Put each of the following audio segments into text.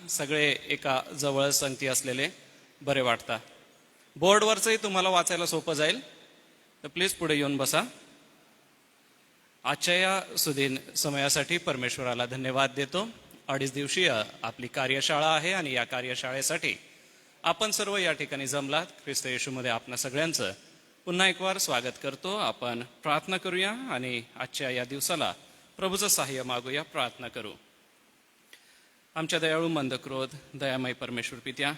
सगळे एका जवळ संगती असलेले बरे वाटतात. बोर्डवरचंही तुम्हाला वाचायला सोपं जाईल, तर प्लीज पुढे येऊन बसा. आजच्या या सुदीन समयासाठी परमेश्वराला धन्यवाद देतो. 2.5 दिवसीय आपली कार्यशाळा आहे आणि या कार्यशाळेसाठी आपण सर्व या ठिकाणी जमलात. ख्रिस्त येशूमध्ये आपणा सगळ्यांचं पुन्हा एक वार स्वागत करतो. आपण प्रार्थना करूया आणि आजच्या या दिवसाला प्रभूचं सहाय्य मागूया. प्रार्थना करू. आमच्या दयाळू मंदक्रोध दयामय परमेश्वर पित्या,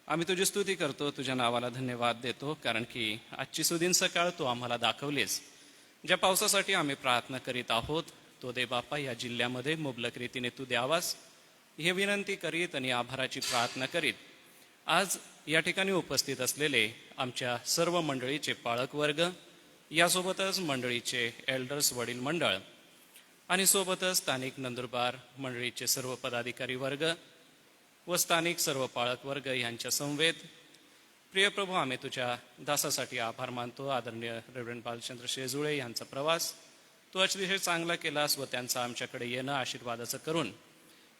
आम्ही तुझी स्तुती करतो, तुझ्या नावाला धन्यवाद देतो, कारण की आजची सुदीन सकाळ तू आम्हाला दाखवलीस. ज्या पावसासाठी आम्ही प्रार्थना करीत आहोत तो दे बापा, या जिल्ह्यामध्ये मुबलक रीतीने तू द्यावास हे विनंती करीत आणि आभाराची प्रार्थना करीत आज या ठिकाणी उपस्थित असलेले आमच्या सर्व मंडळीचे पाळक वर्ग, यासोबतच मंडळीचे एल्डर्स वडील मंडळ आणि सोबतच स्थानिक नंदुरबार मंडळीचे सर्व पदाधिकारी वर्ग व स्थानिक सर्व पाळक वर्ग यांच्या समवेत प्रिय प्रभू, आम्ही तुझ्या दासासाठी आभार मानतो. आदरणीय रेव्हरंड बालचंद्र शेजुळे यांचा प्रवास तू अतिशय चांगला केलास व त्यांचा आमच्याकडे येणं आशीर्वादाचं करून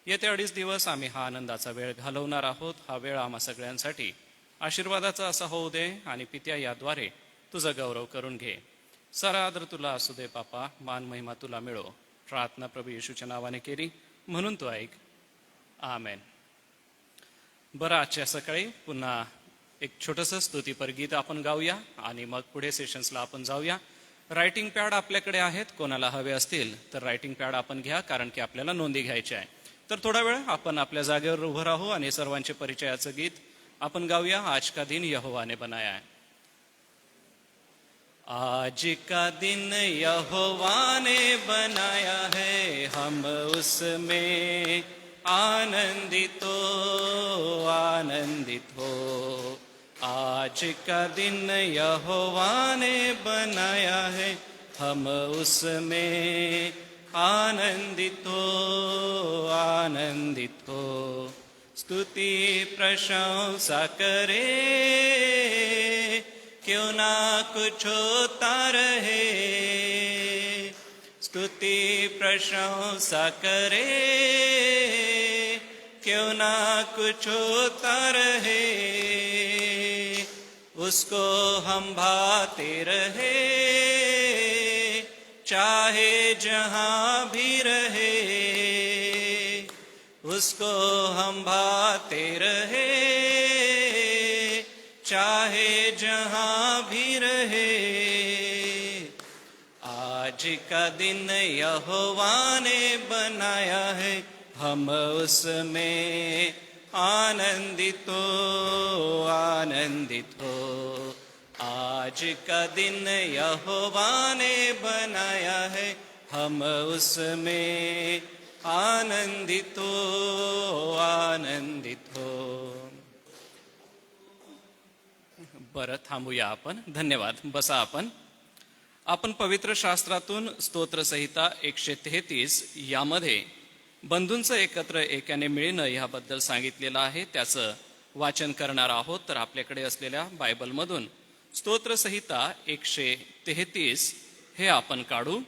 येत्या 2.5 दिवस आम्ही हा आनंदाचा वेळ घालवणार आहोत. हा वेळ आम्हा सगळ्यांसाठी आशीर्वादाचा असा होऊ दे आणि पित्या याद्वारे तुझा गौरव करून घे. सारा आदर तुला असू दे बापा, मान महिमा तुला मिळो. प्रार्थना प्रभू येशूच्या नावाने केली म्हणून तू ऐक. आमेन. बरं, आजच्या सकाळी पुन्हा एक छोटंसं स्तुतीपर गीत आपण गाऊया आणि मग पुढे सेशन्सला आपण जाऊया. रायटिंग पॅड आपल्याकडे आहेत, कोणाला हवे असतील तर रायटिंग पॅड आपण घ्या, कारण की आपल्याला नोंदी घ्यायची आहे. तर थोडा वेळ आपण आपल्या जागेवर उभं राहू आणि सर्वांचे परिचयाचं गीत आपण गाऊया. आज का दिन यहोवा ने बनाया है. आज का दिन यहोवा ने बनाया है, हम उसमें आनंदित हो, आनंदित हो. आज का दिन यहोवा ने बनाया है, हम उसमें आनंदित हो, आनंदित हो. स्तुति प्रशंसा करे, क्यों ना कुछ होता रहे. स्तुति प्रशंसा करे, क्यों ना कुछ होता रहे. उसको हम भाते रहे, चाहे जहां भी रहे. उसको हम भाते रहे, चाहे जहां भी रहे. आज का दिन यहोवा ने बनाया है, हम उसमें आनंदित हो, आनंदित हो. आज का दिन यहोवा ने बनाया है, हम उसमें आनंदित हो, आनंदित हो. बरं, थांबूया आपण. धन्यवाद. बसा आपण पवित्र शास्त्रातून स्तोत्रसंहिता 133 यामध्ये बंधूंचं एकत्र एकाने मिळणं याबद्दल सांगितलेलं आहे. त्याचं वाचन करणार आहोत. तर आपल्याकडे असलेल्या बायबलमधून स्तोत्रसंहिता 133 हे आपण काढू.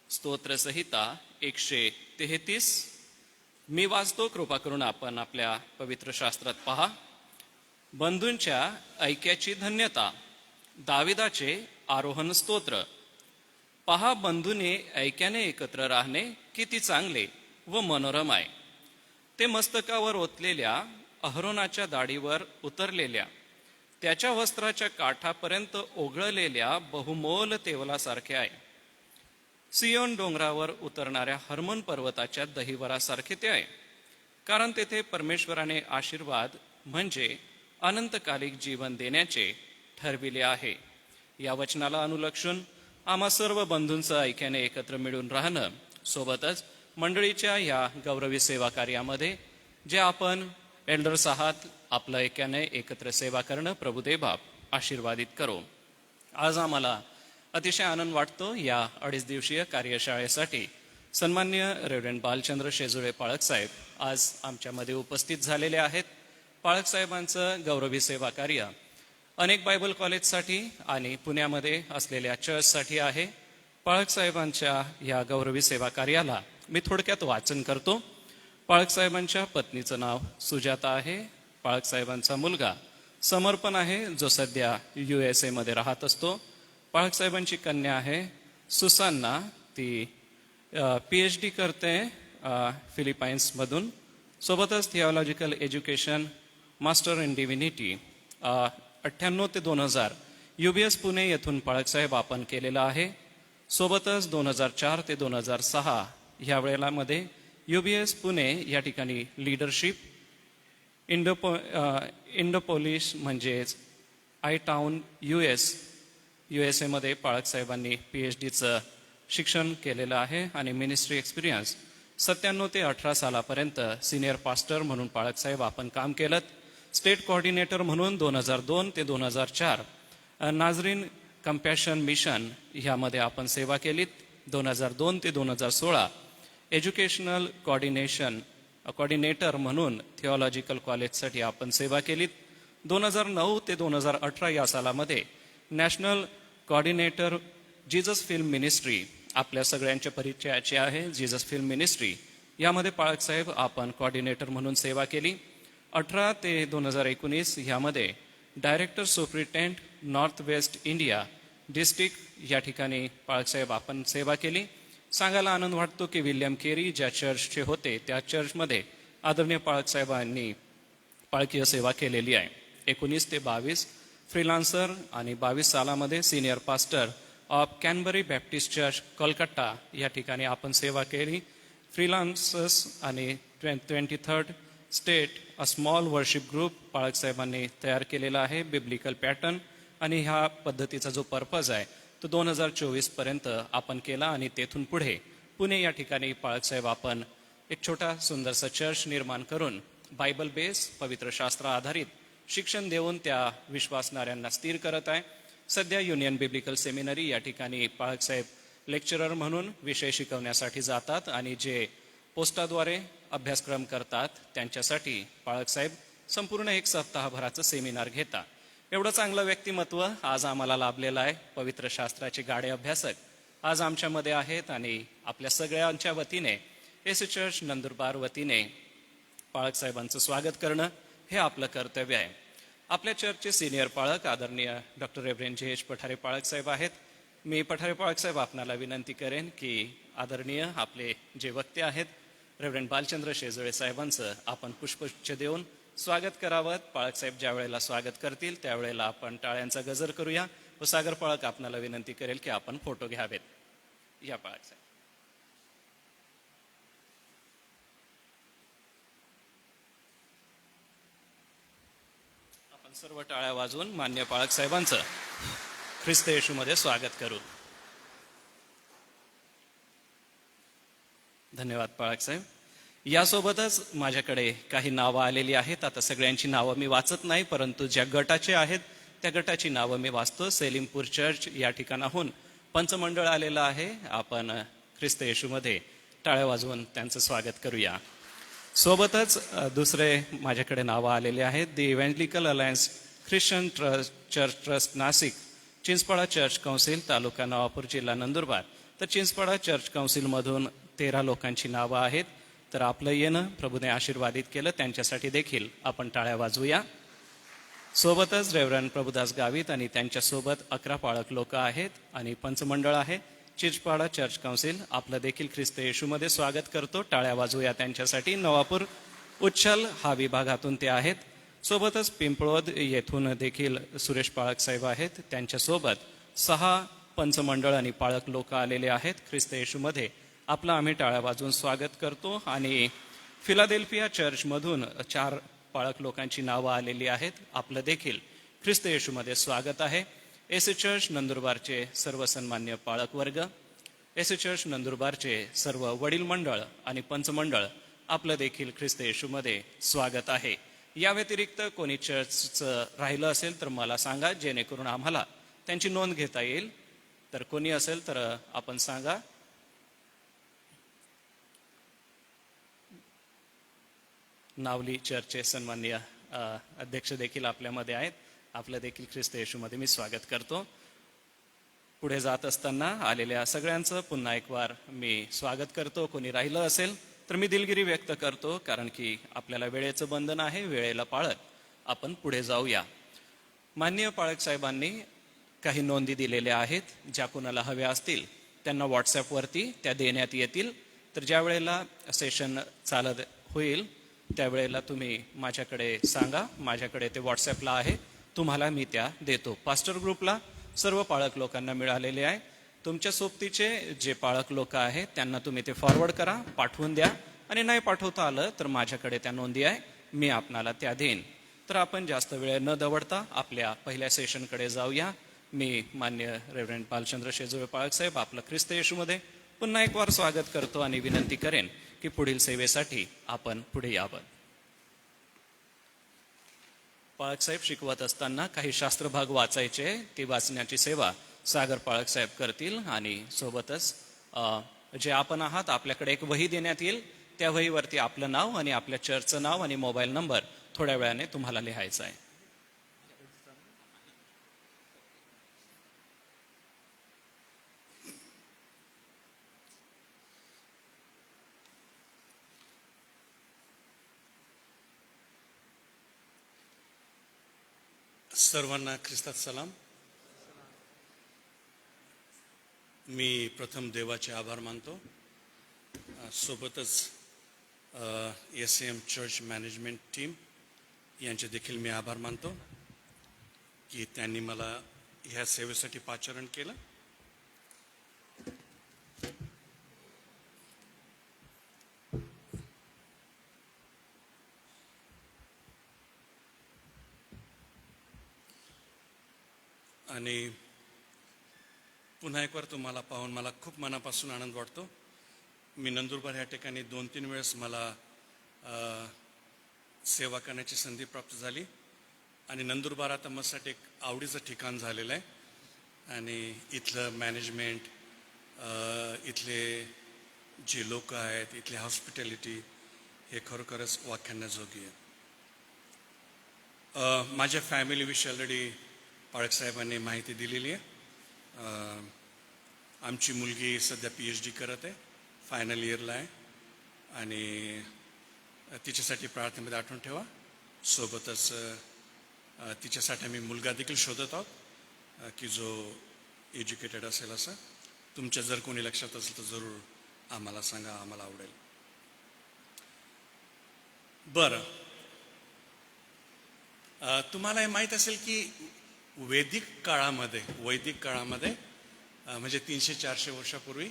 स्तोत्रसंहिता 133 मी वाचतो. कृपा करून आपण आपल्या पवित्र शास्त्रात पहा. बंधूंच्या ऐक्याची धन्यता. दाविदाचे आरोहण स्तोत्र. पहा, बंधूने ऐक्याने एकत्र राहणे किती चांगले व मनोरम आहे. ते मस्तकावर ओतलेल्या अहरोनाच्या दाढीवर उतरलेल्या त्याच्या वस्त्राच्या काठापर्यंत ओघळलेल्या बहुमोल तेवलासारखे आहे. सियोन डोंगरावर उतरणाऱ्या हर्मोन पर्वताच्या दहिवरासारखे ते आहे, कारण तेथे परमेश्वराने आशीर्वाद म्हणजे अनंतकालिक जीवन देण्याचे ठरविले आहे. या वचनाला अनुलक्षून आम्हा सर्व बंधूंचं ऐक्याने एकत्र मिळून राहणं, सोबतच मंडळीच्या या गौरवी सेवा कार्यामध्ये जे आपण एल्डर्स आहात, आपलं ऐक्याने एकत्र सेवा करणं प्रभुदेव बाप आशीर्वादित करो. आज आम्हाला अतिशय आनंद वाटतो. या 2.5 दिवसीय कार्यशाळेसाठी सन्मान्य रेव्हरंड बालचंद्र शेजुळे पाळक साहेब आज आमच्यामध्ये उपस्थित झालेले आहेत. पाळक साहेबांचं गौरवी सेवा कार्य अनेक बायबल कॉलेजसाठी आणि पुण्यामध्ये असलेल्या चर्चसाठी आहे. पाळक साहेबांच्या या गौरवी सेवा कार्याला मी थोडक्यात वाचन करतो. पाळकसाहेबांच्या पत्नीचं नाव सुजाता आहे. पाळकसाहेबांचा मुलगा समर्पण आहे, जो सध्या USA मध्ये राहत असतो. पाळकसाहेबांची कन्या आहे सुसान्ना, ती PhD करते फिलिपाईन्समधून. सोबतच थिओलॉजिकल एज्युकेशन, मास्टर इन डिव्हिनिटी 98 ते 2000 UBS पुणे येथून पाळकसाहेब आपण केलेला आहे. सोबतच 2004 ते 2006 ह्या वेळेलामध्ये UBS पुणे या ठिकाणी लीडरशिप, इंडोपोलिश म्हणजेच आयटाउन USA मध्ये पाळकसाहेबांनी PhDचं शिक्षण केलेलं आहे आणि मिनिस्ट्री एक्सपिरियन्स 97 ते 18 सालापर्यंत सिनियर पास्टर म्हणून पाळकसाहेब आपण काम केलं. स्टेट कोऑर्डिनेटर म्हणून 2002 ते 2004 नाझरीन कंपॅशन मिशन ह्यामध्ये आपण सेवा केलीत. 2002 ते 2016 एज्युकेशनल कोऑर्डिनेटर म्हणून थिओलॉजिकल कॉलेजसाठी आपण सेवा केलीत. 2009 ते 2018 या सालामध्ये national coordinator Jesus film ministry, आपल्या सगळ्यांच्या परिचयाची आहे जीजस फिल्म मिनिस्ट्री, यामध्ये पाळकसाहेब आपण कोऑर्डिनेटर म्हणून सेवा केली. 18 ते 2019 ह्यामध्ये director superintendent north west India district या ठिकाणी पाळकसाहेब आपण सेवा केली. सांगायला आनंद वाटतो की विल्यम केरी ज्या चर्चचे होते त्या चर्चमध्ये आदरणीय पाळकसाहेबांनी पाळकीय सेवा केलेली आहे. 19 ते 22 फ्रीलान्सर आणि 22 सालामध्ये senior pastor of Canbury Baptist church Kolkata या ठिकाणी आपण सेवा केली. फ्रीलान्सर्स आणि 23rd state a small worship group पाळकसाहेबांनी तयार केलेला आहे, बिब्लिकल पॅटर्न, आणि ह्या पद्धतीचा जो पर्पज आहे तो 2024 पर्यंत आपण केला. आणि तेथून पुढे पुणे या ठिकाणी पाळकसाहेब आपण एक छोटा सुंदरसा चर्च निर्माण करून बायबल बेस, पवित्र शास्त्र आधारित शिक्षण देऊन त्या विश्वासणाऱ्यांना स्थिर करत आहे. सध्या युनियन बिब्लिकल सेमिनरी या ठिकाणी पाळकसाहेब लेक्चरर म्हणून विषय शिकवण्यासाठी जातात आणि जे पोस्टाद्वारे अभ्यासक्रम करतात त्यांच्यासाठी पाळकसाहेब संपूर्ण एक सप्ताहभराचं सेमिनार घेतात. एवढं चांगलं व्यक्तिमत्व आज आम्हाला लाभलेलं आहे. पवित्र शास्त्राचे गाडे अभ्यासक आज आमच्यामध्ये आहेत आणि आपल्या सगळ्यांच्या वतीने येशू चर्च नंदुरबार वतीने पाळकसाहेबांचं स्वागत करणं हे आपलं कर्तव्य आहे. आपल्या चर्चचे सिनियर पाळक आदरणीय डॉक्टर रेव्हरेंड JH पठारे पाळकसाहेब आहेत. मी पठारे पाळकसाहेब आपणाला विनंती करेन की आदरणीय आपले जे वक्ते आहेत रेव्हरेंड बालचंद्र शेजळे साहेबांचं आपण पुष्पगुच्छ देऊन स्वागत करावं. पाळकसाहेब ज्या वेळेला स्वागत करतील त्यावेळेला आपण टाळ्यांचा गजर करूया व सागर पाळक आपणाला विनंती करेल की आपण फोटो घ्यावेत. या पाळकसाहेब. आपण सर्व टाळ्या वाजवून मान्य पाळकसाहेबांचं ख्रिस्त येशूमध्ये स्वागत करू. धन्यवाद पाळकसाहेब. यासोबतच माझ्याकडे काही नावं आलेली आहेत. आता सगळ्यांची नावं मी वाचत नाही, परंतु ज्या गटाचे आहेत त्या गटाची नावं मी वाचतो. सेलिमपूर चर्च या ठिकाणाहून पंचमंडळ आलेलं आहे. आपण ख्रिस्त येशूमध्ये टाळ्या वाजवून त्यांचं स्वागत करूया. सोबतच दुसरे माझ्याकडे नावं आलेले आहेत. The evangelical alliance Christian church trust Nashik, Chinchpada church council, taluka Navapur, जिल्हा नंदुरबार. तर चिंचपाडा चर्च काउन्सिलमधून 13 लोकांची नावं आहेत. तर आपलं येणं प्रभूने आशीर्वादित केलं, त्यांच्यासाठी देखील आपण टाळ्या वाजवूया. सोबतच रेव्हरंड प्रभुदास गावित आणि त्यांच्यासोबत 11 पाळक लोक आहेत आणि पंचमंडळ आहे. चिंचपाडा चर्च काउन्सिल आपलं देखील ख्रिस्त येशूमध्ये स्वागत करतो. टाळ्या वाजवूया त्यांच्यासाठी. नवापूर उच्छल हा विभागातून ते आहेत. सोबतच पिंपळोद येथून देखील सुरेश पाळक साहेब आहेत. त्यांच्यासोबत 6 पंचमंडळ आणि पाळक लोक आलेले आहेत. ख्रिस्त येशूमध्ये आपलं आम्ही टाळ्या वाजवून स्वागत करतो. आणि फिलाडेल्फिया चर्चमधून 4 पाळक लोकांची नावं आलेली आहेत. आपलं देखील ख्रिस्त येशूमध्ये स्वागत आहे. येशू चर्च नंदुरबारचे सर्व सन्मान्य पाळक वर्ग, येशू चर्च नंदुरबारचे सर्व वडील मंडळ आणि पंचमंडळ आपलं देखील ख्रिस्त येशूमध्ये स्वागत आहे. या व्यतिरिक्त कोणी चर्चचं राहिलं असेल तर मला सांगा, जेणेकरून आम्हाला त्यांची नोंद घेता येईल. तर कोणी असेल तर आपण सांगा. नावली चर्चचे सन्माननीय अध्यक्ष देखील आपल्यामध्ये आहेत. आपलं देखील ख्रिस्त येशूमध्ये मी स्वागत करतो. पुढे जात असताना आलेल्या सगळ्यांचं पुन्हा एक वार मी स्वागत करतो. कोणी राहिलं असेल तर मी दिलगिरी व्यक्त करतो, कारण की आपल्याला वेळेचं बंधन आहे. वेळेला पाळत आपण पुढे जाऊया. माननीय पाळक साहेबांनी काही नोंदी दिलेल्या आहेत. ज्या कोणाला हव्या असतील त्यांना व्हॉट्सॲपवरती त्या देण्यात येतील. तर ज्या वेळेला सेशन चालत होईल त्यावेळेला तुम्ही माझ्याकडे सांगा. माझ्याकडे ते व्हॉट्सॲपला आहे, तुम्हाला मी त्या देतो. पास्टर ग्रुपला सर्व पाळक लोकांना मिळालेले आहे. तुमच्या सोबतीचे जे पाळक लोक आहेत त्यांना तुम्ही ते फॉरवर्ड करा, पाठवून द्या. आणि नाही पाठवता आलं तर माझ्याकडे त्या नोंदी आहे, मी आपणाला त्या देईन. तर आपण जास्त वेळ न दवडता आपल्या पहिल्या सेशनकडे जाऊया. मी मान्य रेव्हरंड बालचंद्र शेजुळे पाळक साहेब आपलं ख्रिस्त येशूमध्ये पुन्हा एक वार स्वागत करतो आणि विनंती करेन की पुढील सेवेसाठी आपण पुढे यावं. पाळक साहेब शिकवत असताना काही शास्त्रभाग वाचायचे, ती वाचण्याची सेवा सागर पाळक साहेब करतील. आणि सोबतच जे आपण आहात आपल्याकडे एक वही देण्यात येईल. त्या वहीवरती आपलं नाव आणि आपल्या चर्चचं नाव आणि मोबाईल नंबर थोड्या वेळाने तुम्हाला लिहायचा आहे. सर्वांना ख्रिस्तात सलाम. मी प्रथम देवाचे आभार मानतो. सोबतच SAM चर्च मॅनेजमेंट टीम यांचे देखील मी आभार मानतो की त्यांनी मला ह्या सेवेसाठी पाचारण केलं. आणि पुन्हा एक वार तुम्हाला पाहून मला खूप मनापासून आनंद वाटतो. मी नंदुरबार ह्या ठिकाणी 2-3 वेळेस मला सेवा करण्याची संधी प्राप्त झाली. आणि नंदुरबार आता माझ्यासाठी एक आवडीचं ठिकाण झालेलं आहे. आणि इथलं मॅनेजमेंट, इथले जे लोक आहेत, इथली हॉस्पिटॅलिटी हे खरोखरच वाखाणण्याजोगी आहे. माझ्या फॅमिलीविषयी ऑलरेडी पाळक साहेबांनी माहिती दिलेली आहे. आमची मुलगी सध्या PhD करत आहे, फायनल इयरला आहे. आणि तिच्यासाठी प्रार्थनेमध्ये आठवण ठेवा. सोबतच तिच्यासाठी आम्ही मुलगा देखील शोधत आहोत की जो एज्युकेटेड असेल असं. तुमच्या जर कोणी लक्षात असेल तर जरूर आम्हाला सांगा, आम्हाला आवडेल. बरं, तुम्हाला हे माहीत असेल की वैदिक काळामध्ये म्हणजे 300-400 वर्षापूर्वी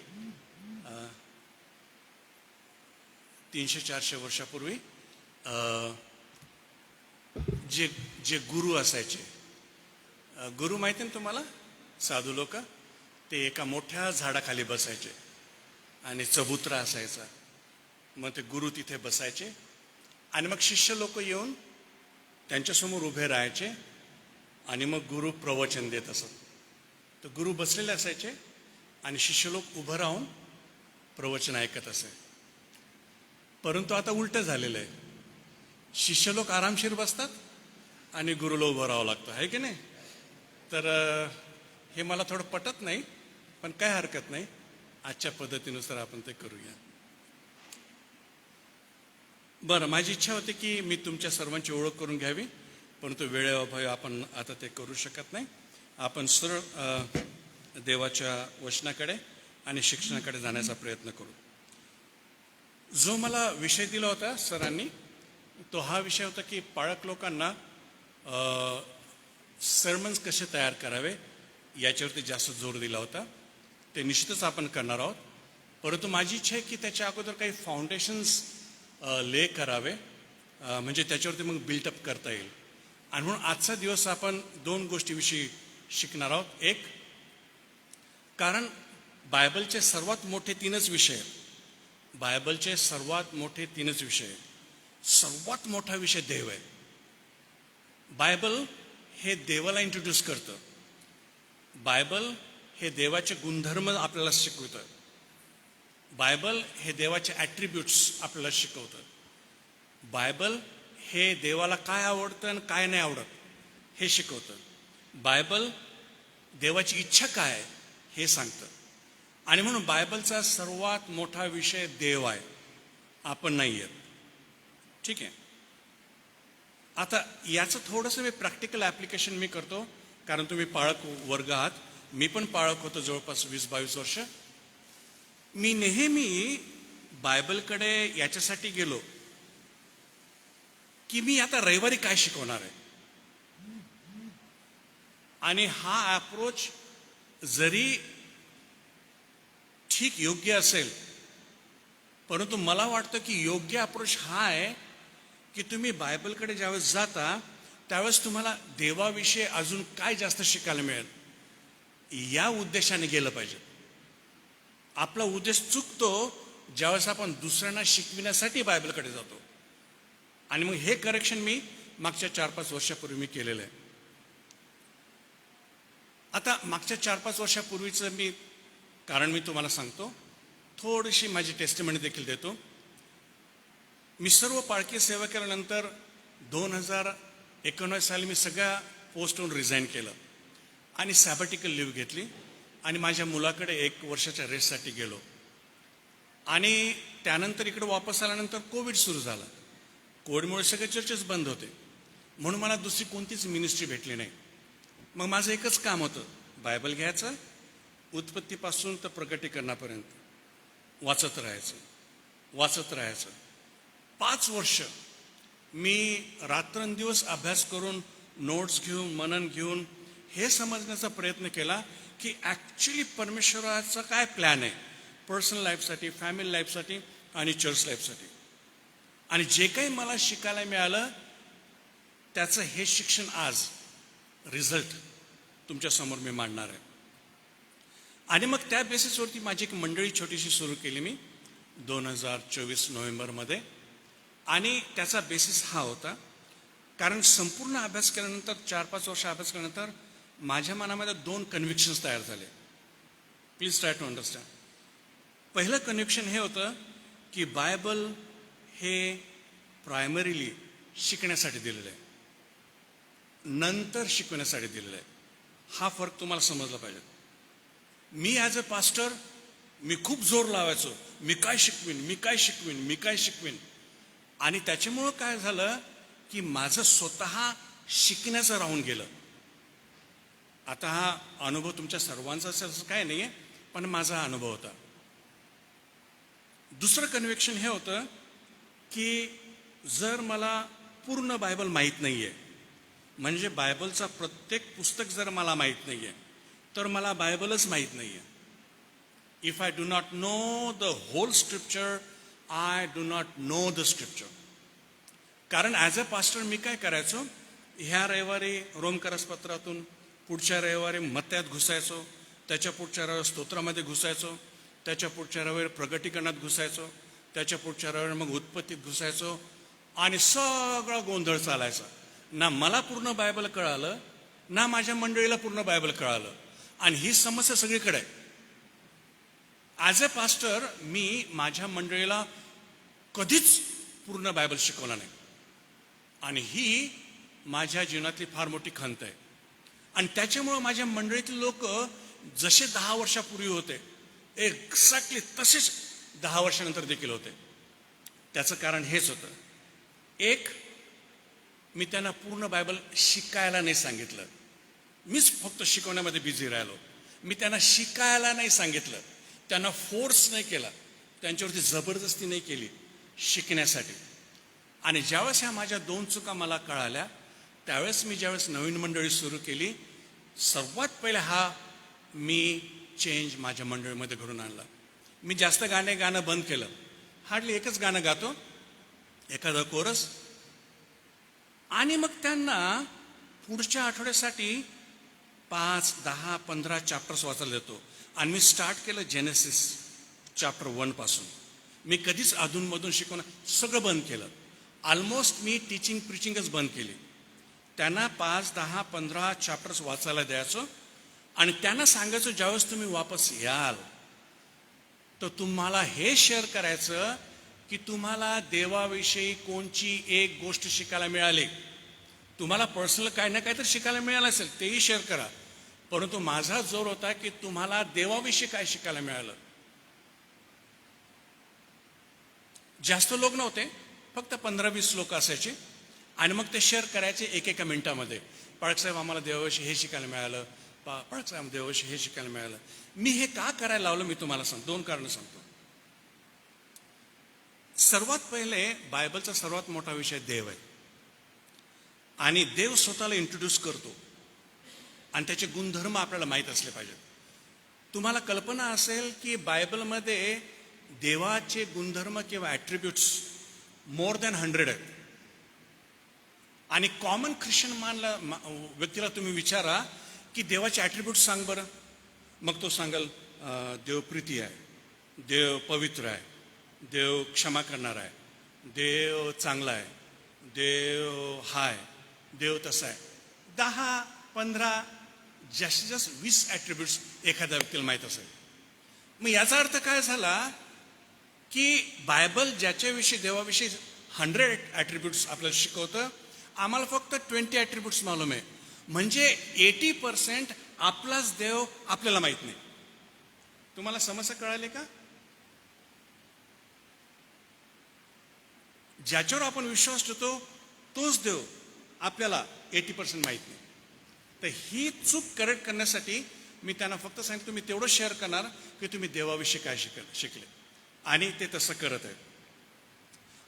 300-400 वर्षापूर्वी जे गुरु असायचे, गुरु माहिती ना तुम्हाला, साधू लोक, ते एका मोठ्या झाडाखाली बसायचे आणि चबुतरा असायचा. मग ते गुरु तिथे बसायचे आणि मग शिष्य लोक येऊन त्यांच्यासमोर उभे राहायचे आणि मग गुरु प्रवचन देत असत. तर गुरु बसलेले असायचे आणि शिष्य लोक उभं राहून प्रवचन ऐकत असे. परंतु आता उलटं झालेलं आहे. शिष्य लोक आरामशीर बसतात आणि गुरुला उभं राहावं लागतं, आहे की नाही? तर हे मला थोडं पटत नाही, पण काय हरकत नाही, आजच्या पद्धतीनुसार आपण ते करूया. बरं, माझी इच्छा होती की मी तुमच्या सर्वांची ओळख करून घ्यावी, परंतु वेळेअभावी आपण आता ते करू शकत नाही. आपण सरळ देवाच्या वचनाकडे आणि शिक्षणाकडे जाण्याचा प्रयत्न करू. जो मला विषय दिला होता सरांनी, तो हा विषय होता की पाळक लोकांना सर्मन्स कसे तयार करावे याच्यावरती जास्त जोर दिला होता. ते निश्चितच आपण करणार आहोत, परंतु माझी इच्छा आहे की त्याच्या अगोदर काही फाउंडेशन्स ले करावे, म्हणजे त्याच्यावरती मग बिल्टअप करता येईल. आणि म्हणून आजचा दिवस आपण 2 गोष्टीविषयी शिकणार आहोत. एक, कारण बायबलचे सर्वात मोठे 3च विषय आहेत. बायबलचे सर्वात मोठे 3च विषय आहेत. सर्वात मोठा विषय देव आहे. बायबल हे देवाला इंट्रोड्यूस करतं. बायबल हे देवाचे गुणधर्म आपल्याला शिकवतं. बायबल हे देवाचे ॲट्रिब्यूट्स आपल्याला शिकवतं. बायबल हे देवाला काय आवडतं आणि काय नाही आवडत हे शिकवतं. बायबल देवाची इच्छा काय आहे हे सांगतं. आणि म्हणून बायबलचा सर्वात मोठा विषय देव आहे, आपण नाही आहेत. ठीक आहे. आता याचं थोडंसं मी प्रॅक्टिकल ॲप्लिकेशन मी करतो, कारण तुम्ही पाळक वर्ग आहात. मी पण पाळक होतो जवळपास 20-22 वर्ष. मी नेहमी बायबलकडे याच्यासाठी गेलो की मी आता रविवारी काय शिकवणार आहे. आणि हा अप्रोच जरी ठीक योग्य असेल, परंतु मला वाटतं की योग्य अप्रोच हा आहे की तुम्ही बायबलकडे ज्यावेळेस जाता त्यावेळेस तुम्हाला देवाविषयी अजून काय जास्त शिकायला मिळेल या उद्देशाने गेलं पाहिजे. आपला उद्देश चुकतो ज्यावेळेस आपण दुसऱ्यांना शिकविण्यासाठी बायबलकडे जातो. आणि मग हे करेक्शन मी मागच्या 4-5 वर्षापूर्वी मी केलेलं आहे. आता मागच्या 4-5 वर्षापूर्वीचं कारण मी तुम्हाला सांगतो, थोडीशी माझी टेस्टिमनी देखील देतो. मी सर्व पाळकी सेवा केल्यानंतर 2019 साली मी सगळ्या पोस्टहून रिझाईन केलं आणि सॅबॅटिकल लीव्ह घेतली आणि माझ्या मुलाकडे 1 वर्षाच्या रेस्टसाठी गेलो. आणि त्यानंतर इकडे वापस आल्यानंतर कोविड सुरू झाला. कोविडमुळे सगळे चर्चेस बंद होते, म्हणून मला दुसरी कोणतीच मिनिस्ट्री भेटली नाही. मग माझं एकच काम होतं, बायबल घ्यायचं, उत्पत्तीपासून तर प्रकटीकरणापर्यंत वाचत राहायचं. 5 वर्ष मी रात्रंदिवस अभ्यास करून, नोट्स घेऊन, मनन घेऊन हे समजण्याचा प्रयत्न केला की ॲक्च्युली परमेश्वराचा काय प्लॅन आहे पर्सनल लाईफसाठी, फॅमिली लाईफसाठी आणि चर्च लाईफसाठी. आणि जे काही मला शिकायला मिळालं त्याचं हे शिक्षण आज रिझल्ट तुमच्यासमोर मी मांडणार आहे. आणि मग त्या बेसिसवरती माझी एक मंडळी छोटीशी सुरू केली मी 2024 नोव्हेंबरमध्ये. आणि त्याचा बेसिस हा होता, कारण संपूर्ण अभ्यास केल्यानंतर 4-5 वर्ष अभ्यास केल्यानंतर माझ्या मनामध्ये 2 कन्व्हिक्शन्स तयार झाले. Please try to understand. पहिलं कन्व्हिक्शन हे होतं की बायबल हे प्रायमरीली शिकण्यासाठी दिलेलं आहे, नंतर शिकवण्यासाठी दिलेलं आहे. हा फरक तुम्हाला समजला पाहिजे. मी ॲज अ पास्टर मी खूप जोर लावायचो, मी काय शिकवीन. आणि त्याच्यामुळं काय झालं की माझं स्वतः शिकण्याचं राहून गेलं. आता हा अनुभव तुमच्या सर्वांचा असेल असं काय नाही आहे, पण माझा अनुभव होता. दुसरं कन्व्हिक्शन हे होतं की जर मला पूर्ण बायबल माहीत नाही आहे, म्हणजे बायबलचा प्रत्येक पुस्तक जर मला माहीत नाही आहे तर मला बायबलच माहीत नाही आहे. If I do not know the whole scripture, I do not know the scripture. कारण ॲज अ पास्टर मी काय करायचो, ह्या रविवारी रोमकरसपत्रातून, पुढच्या रविवारी मत्त्यात घुसायचो, त्याच्या पुढच्या रविवारी स्तोत्रामध्ये घुसायचो, त्याच्या पुढच्या रविवारी प्रगटीकरणात घुसायचो, त्याच्या पुढच्या रविवारी मग उत्पत्तीत घुसायचो. आणि सगळा गोंधळ चालायचा. ना मला पूर्ण बायबल कळालं, ना माझ्या मंडळीला पूर्ण बायबल कळालं. आणि ही समस्या सगळीकडे आहे. ॲज अ पास्टर मी माझ्या मंडळीला कधीच पूर्ण बायबल शिकवला नाही. आणि ही माझ्या जीवनातली फार मोठी खंत आहे. आणि त्याच्यामुळं माझ्या मंडळीतले लोक जसे 10 वर्षापूर्वी होते एक्झॅक्टली तसेच 10 वर्षानंतर देखील होते. त्याचं कारण हेच होतं, एक, मी त्यांना पूर्ण बायबल शिकायला नाही सांगितलं, मीच फक्त शिकवण्यामध्ये बिझी राहिलो. मी त्यांना शिकायला नाही सांगितलं, त्यांना फोर्स नाही केला, त्यांच्यावरती जबरदस्ती नाही केली शिकण्यासाठी. आणि ज्यावेळेस ह्या माझ्या 2 चुका मला कळाल्या, त्यावेळेस मी ज्यावेळेस नवीन मंडळी सुरू केली, सर्वात पहिले हा मी चेंज माझ्या मंडळीमध्ये घडून आणला. मी जास्त गाणं बंद केलं. हार्डली एकच गाणं गातो, एखादं कोरस. आणि मग त्यांना पुढच्या आठवड्यासाठी 5, 10, 15 चॅप्टर्स वाचायला देतो. आणि मी स्टार्ट केलं जेनेसिस चॅप्टर 1 पासून. मी कधीच अधूनमधून शिकवणं सगळं बंद केलं. ऑलमोस्ट मी टीचिंग प्रिचिंगच बंद केली. त्यांना 5, 10, 15 चॅप्टर्स वाचायला द्यायचो. आणि त्यांना सांगायचो, ज्यावेळेस तुम्ही वापस याल तर तुम्हाला हे शेअर करायचं की तुम्हाला देवाविषयी कोणची एक गोष्ट शिकायला मिळाली. तुम्हाला पर्सनल काय ना काय तर शिकायला मिळालं असेल, तेही शेअर करा. परंतु माझा जोर होता की तुम्हाला देवाविषयी काय शिकायला मिळालं. जास्त लोक नव्हते, फक्त 15-20 लोक असायचे आणि मग ते शेअर करायचे एकेका मिनिटामध्ये. पाळकसाहेब आम्हाला देवाविषयी हे शिकायला मिळालं, पाळकसाहेब देवाविषयी हे शिकायला मिळालं. मी हे का करायला लावलं मी तुम्हाला सांगतो, 2 कारणं सांगतो. सर्वात पहिले बायबलचा सर्वात मोठा विषय देव आहे आणि देव स्वतःला इंट्रोड्यूस करतो आणि त्याचे गुणधर्म आपल्याला माहीत असले पाहिजेत. तुम्हाला कल्पना असेल की बायबलमध्ये देवाचे गुणधर्म किंवा ॲट्रिब्यूट्स मोर दॅन 100 आहेत. आणि कॉमन ख्रिश्चन व्यक्तीला तुम्ही विचारा की देवाचे ॲट्रिब्यूट्स सांग बरं, मग तो सांगाल देव प्रीती आहे, देव पवित्र आहे, देव क्षमा करणार आहे, देव चांगला आहे, देव हाय, देव तसा आहे. 10-15 जास्तीत जास्त 20 ॲट्रिब्यूट्स एखाद्या व्यक्तीला माहीत असेल. मग याचा अर्थ काय झाला की बायबल ज्याच्याविषयी देवाविषयी 100 ॲट्रिब्यूट्स आपल्याला शिकवतं, आम्हाला फक्त 20 ॲट्रिब्यूट्स मालूम आहे. म्हणजे 80% आपलाच देव आपल्याला माहीत नाही. तुम्हाला समस्या कळाली का? ज्याच्यावर आपण विश्वास ठेवतो तोच देव आपल्याला 80% माहीत नाही. तर ही चूक करेक्ट करण्यासाठी मी त्यांना फक्त सांगितलं तुम्ही तेवढं शेअर करणार की तुम्ही देवाविषयी काय शिकले आणि ते तसं करत आहेत.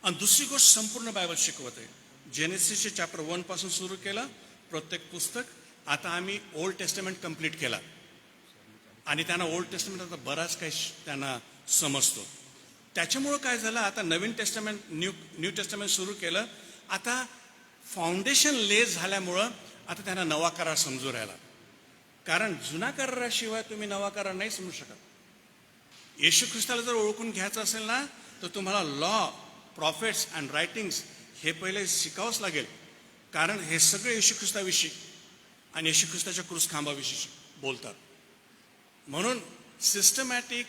आणि दुसरी गोष्ट संपूर्ण बायबल शिकवत आहे. जेनेसिसचे चॅप्टर 1 पासून सुरू केलं प्रत्येक पुस्तक. आता आम्ही ओल्ड टेस्टमेंट कंप्लीट केला आणि त्यांना ओल्ड टेस्टमेंट आता बराच काही त्यांना समजतो. त्याच्यामुळं काय झालं, आता नवीन टेस्टमेंट न्यू टेस्टमेंट सुरू केलं. आता फाउंडेशन ले झाल्यामुळं आता त्यांना नवा करार समजू राहिला. कारण जुना कराराशिवाय तुम्ही नवा करार नाही समजू शकत. येशू ख्रिस्ताला जर ओळखून घ्यायचं असेल ना तर तुम्हाला लॉ, प्रॉफिट्स अँड रायटिंग्स हे पहिले शिकावंच लागेल. कारण हे सगळे येशू ख्रिस्ताविषयी आणि येशू ख्रिस्ताच्या क्रूस खांबाविषयी बोलतात. म्हणून सिस्टमॅटिक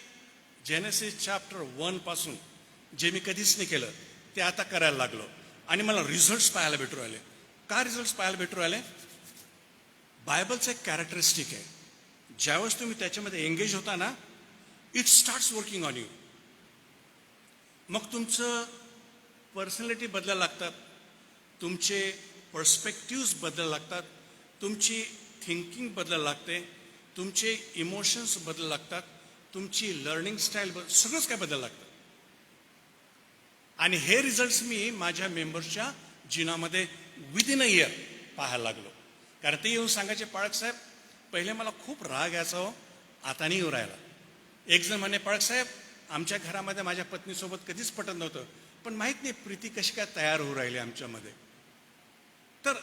जेनेसिस चॅप्टर 1 पासून जे मी कधीच नाही केलं ते आता करायला लागलो आणि मला रिझल्ट्स पाहायला भेटू राहिले. का रिझल्ट्स पाहायला भेटू राहिले? बायबलचं एक कॅरेक्टरिस्टिक आहे, ज्यावेळेस तुम्ही त्याच्यामध्ये एंगेज होता ना, it starts working on you. मग तुमचं पर्सनॅलिटी बदलायला लागतात, तुमचे पर्स्पेक्टिव्स बदलायला लागतात, तुमची थिंकिंग बदलायला लागते, तुमचे इमोशन्स बदलायला लागतात, तुमची लर्निंग स्टाईल सगळंच काय बदलायला लागतं. आणि हे रिझल्ट्स मी माझ्या मेंबर्सच्या जीवनामध्ये विदिन अ इयर पाहायला लागलो. कारण ते येऊन सांगायचे, पाळकसाहेब पहिले मला खूप राग यायचा हो, आता नाही येऊ राहिला. एक जण म्हणे, पाळकसाहेब आमच्या घरामध्ये माझ्या पत्नीसोबत कधीच पटत नव्हतं, पण माहीत नाही प्रीती कशी काय तयार होऊ राहिली आमच्यामध्ये. तर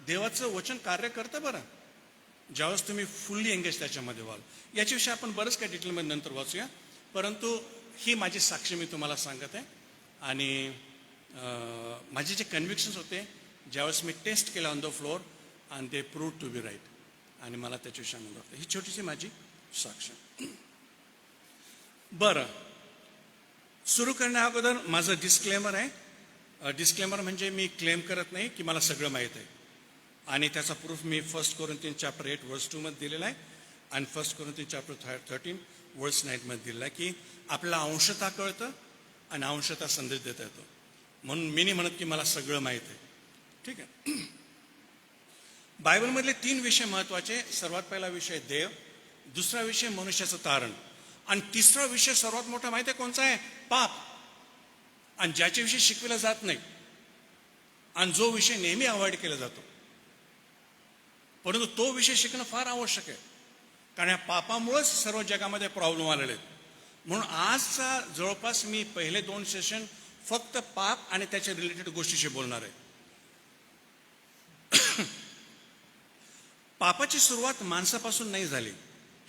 देवाचं वचन कार्य करतं बरं, ज्यावेळेस तुम्ही फुल्ली एंगेज त्याच्यामध्ये व्हाल. याच्याविषयी आपण बरंच काही डिटेलमध्ये नंतर वाचूया, परंतु ही माझी साक्षी मी तुम्हाला सांगत आहे. आणि माझे जे कन्व्हिक्शन्स होते ज्यावेळेस मी टेस्ट केला ऑन द फ्लोअर आणि ते प्रूव्ह टू बी राईट, आणि मला त्याच्याविषयी आनंद वाटतं. ही छोटीशी माझी साक्ष. बरं, सुरू करण्या अगोदर माझं डिस्क्लेमर आहे. डिस्क्लेमर म्हणजे मी क्लेम करत नाही की मला सगळं माहीत आहे, आणि त्याचा प्रूफ मी 1 कोरिंथियन चॅप्टर 8 वर्स 2 मध्ये दिलेला आहे आणि 1 कोरिंथियन चॅप्टर 13 वर्स 9 मध्ये दिलेला आहे की आपल्याला अंशतः कळतं आणि अंशतः संदेश देता येतो. म्हणून मी नाही म्हणत की मला सगळं माहीत आहे. ठीक आहे. बायबलमधले 3 विषय महत्वाचे. सर्वात पहिला विषय देव, दुसरा विषय मनुष्याचं तारण, आणि तिसरा विषय सर्वात मोठा माहिती आहे कोणचा आहे? पाप. आणि ज्याच्याविषयी शिकविला जात नाही आणि जो विषय नेहमी अवॉइड केला जातो, परंतु तो विषय शिकणं फार आवश्यक आहे. कारण या पापामुळेच सर्व जगामध्ये प्रॉब्लेम आलेले आहेत. म्हणून आजचा जवळपास मी पहिले 2 सेशन फक्त पाप आणि त्याच्या रिलेटेड गोष्टीशी बोलणार आहे. पापाची सुरुवात माणसापासून नाही झाली,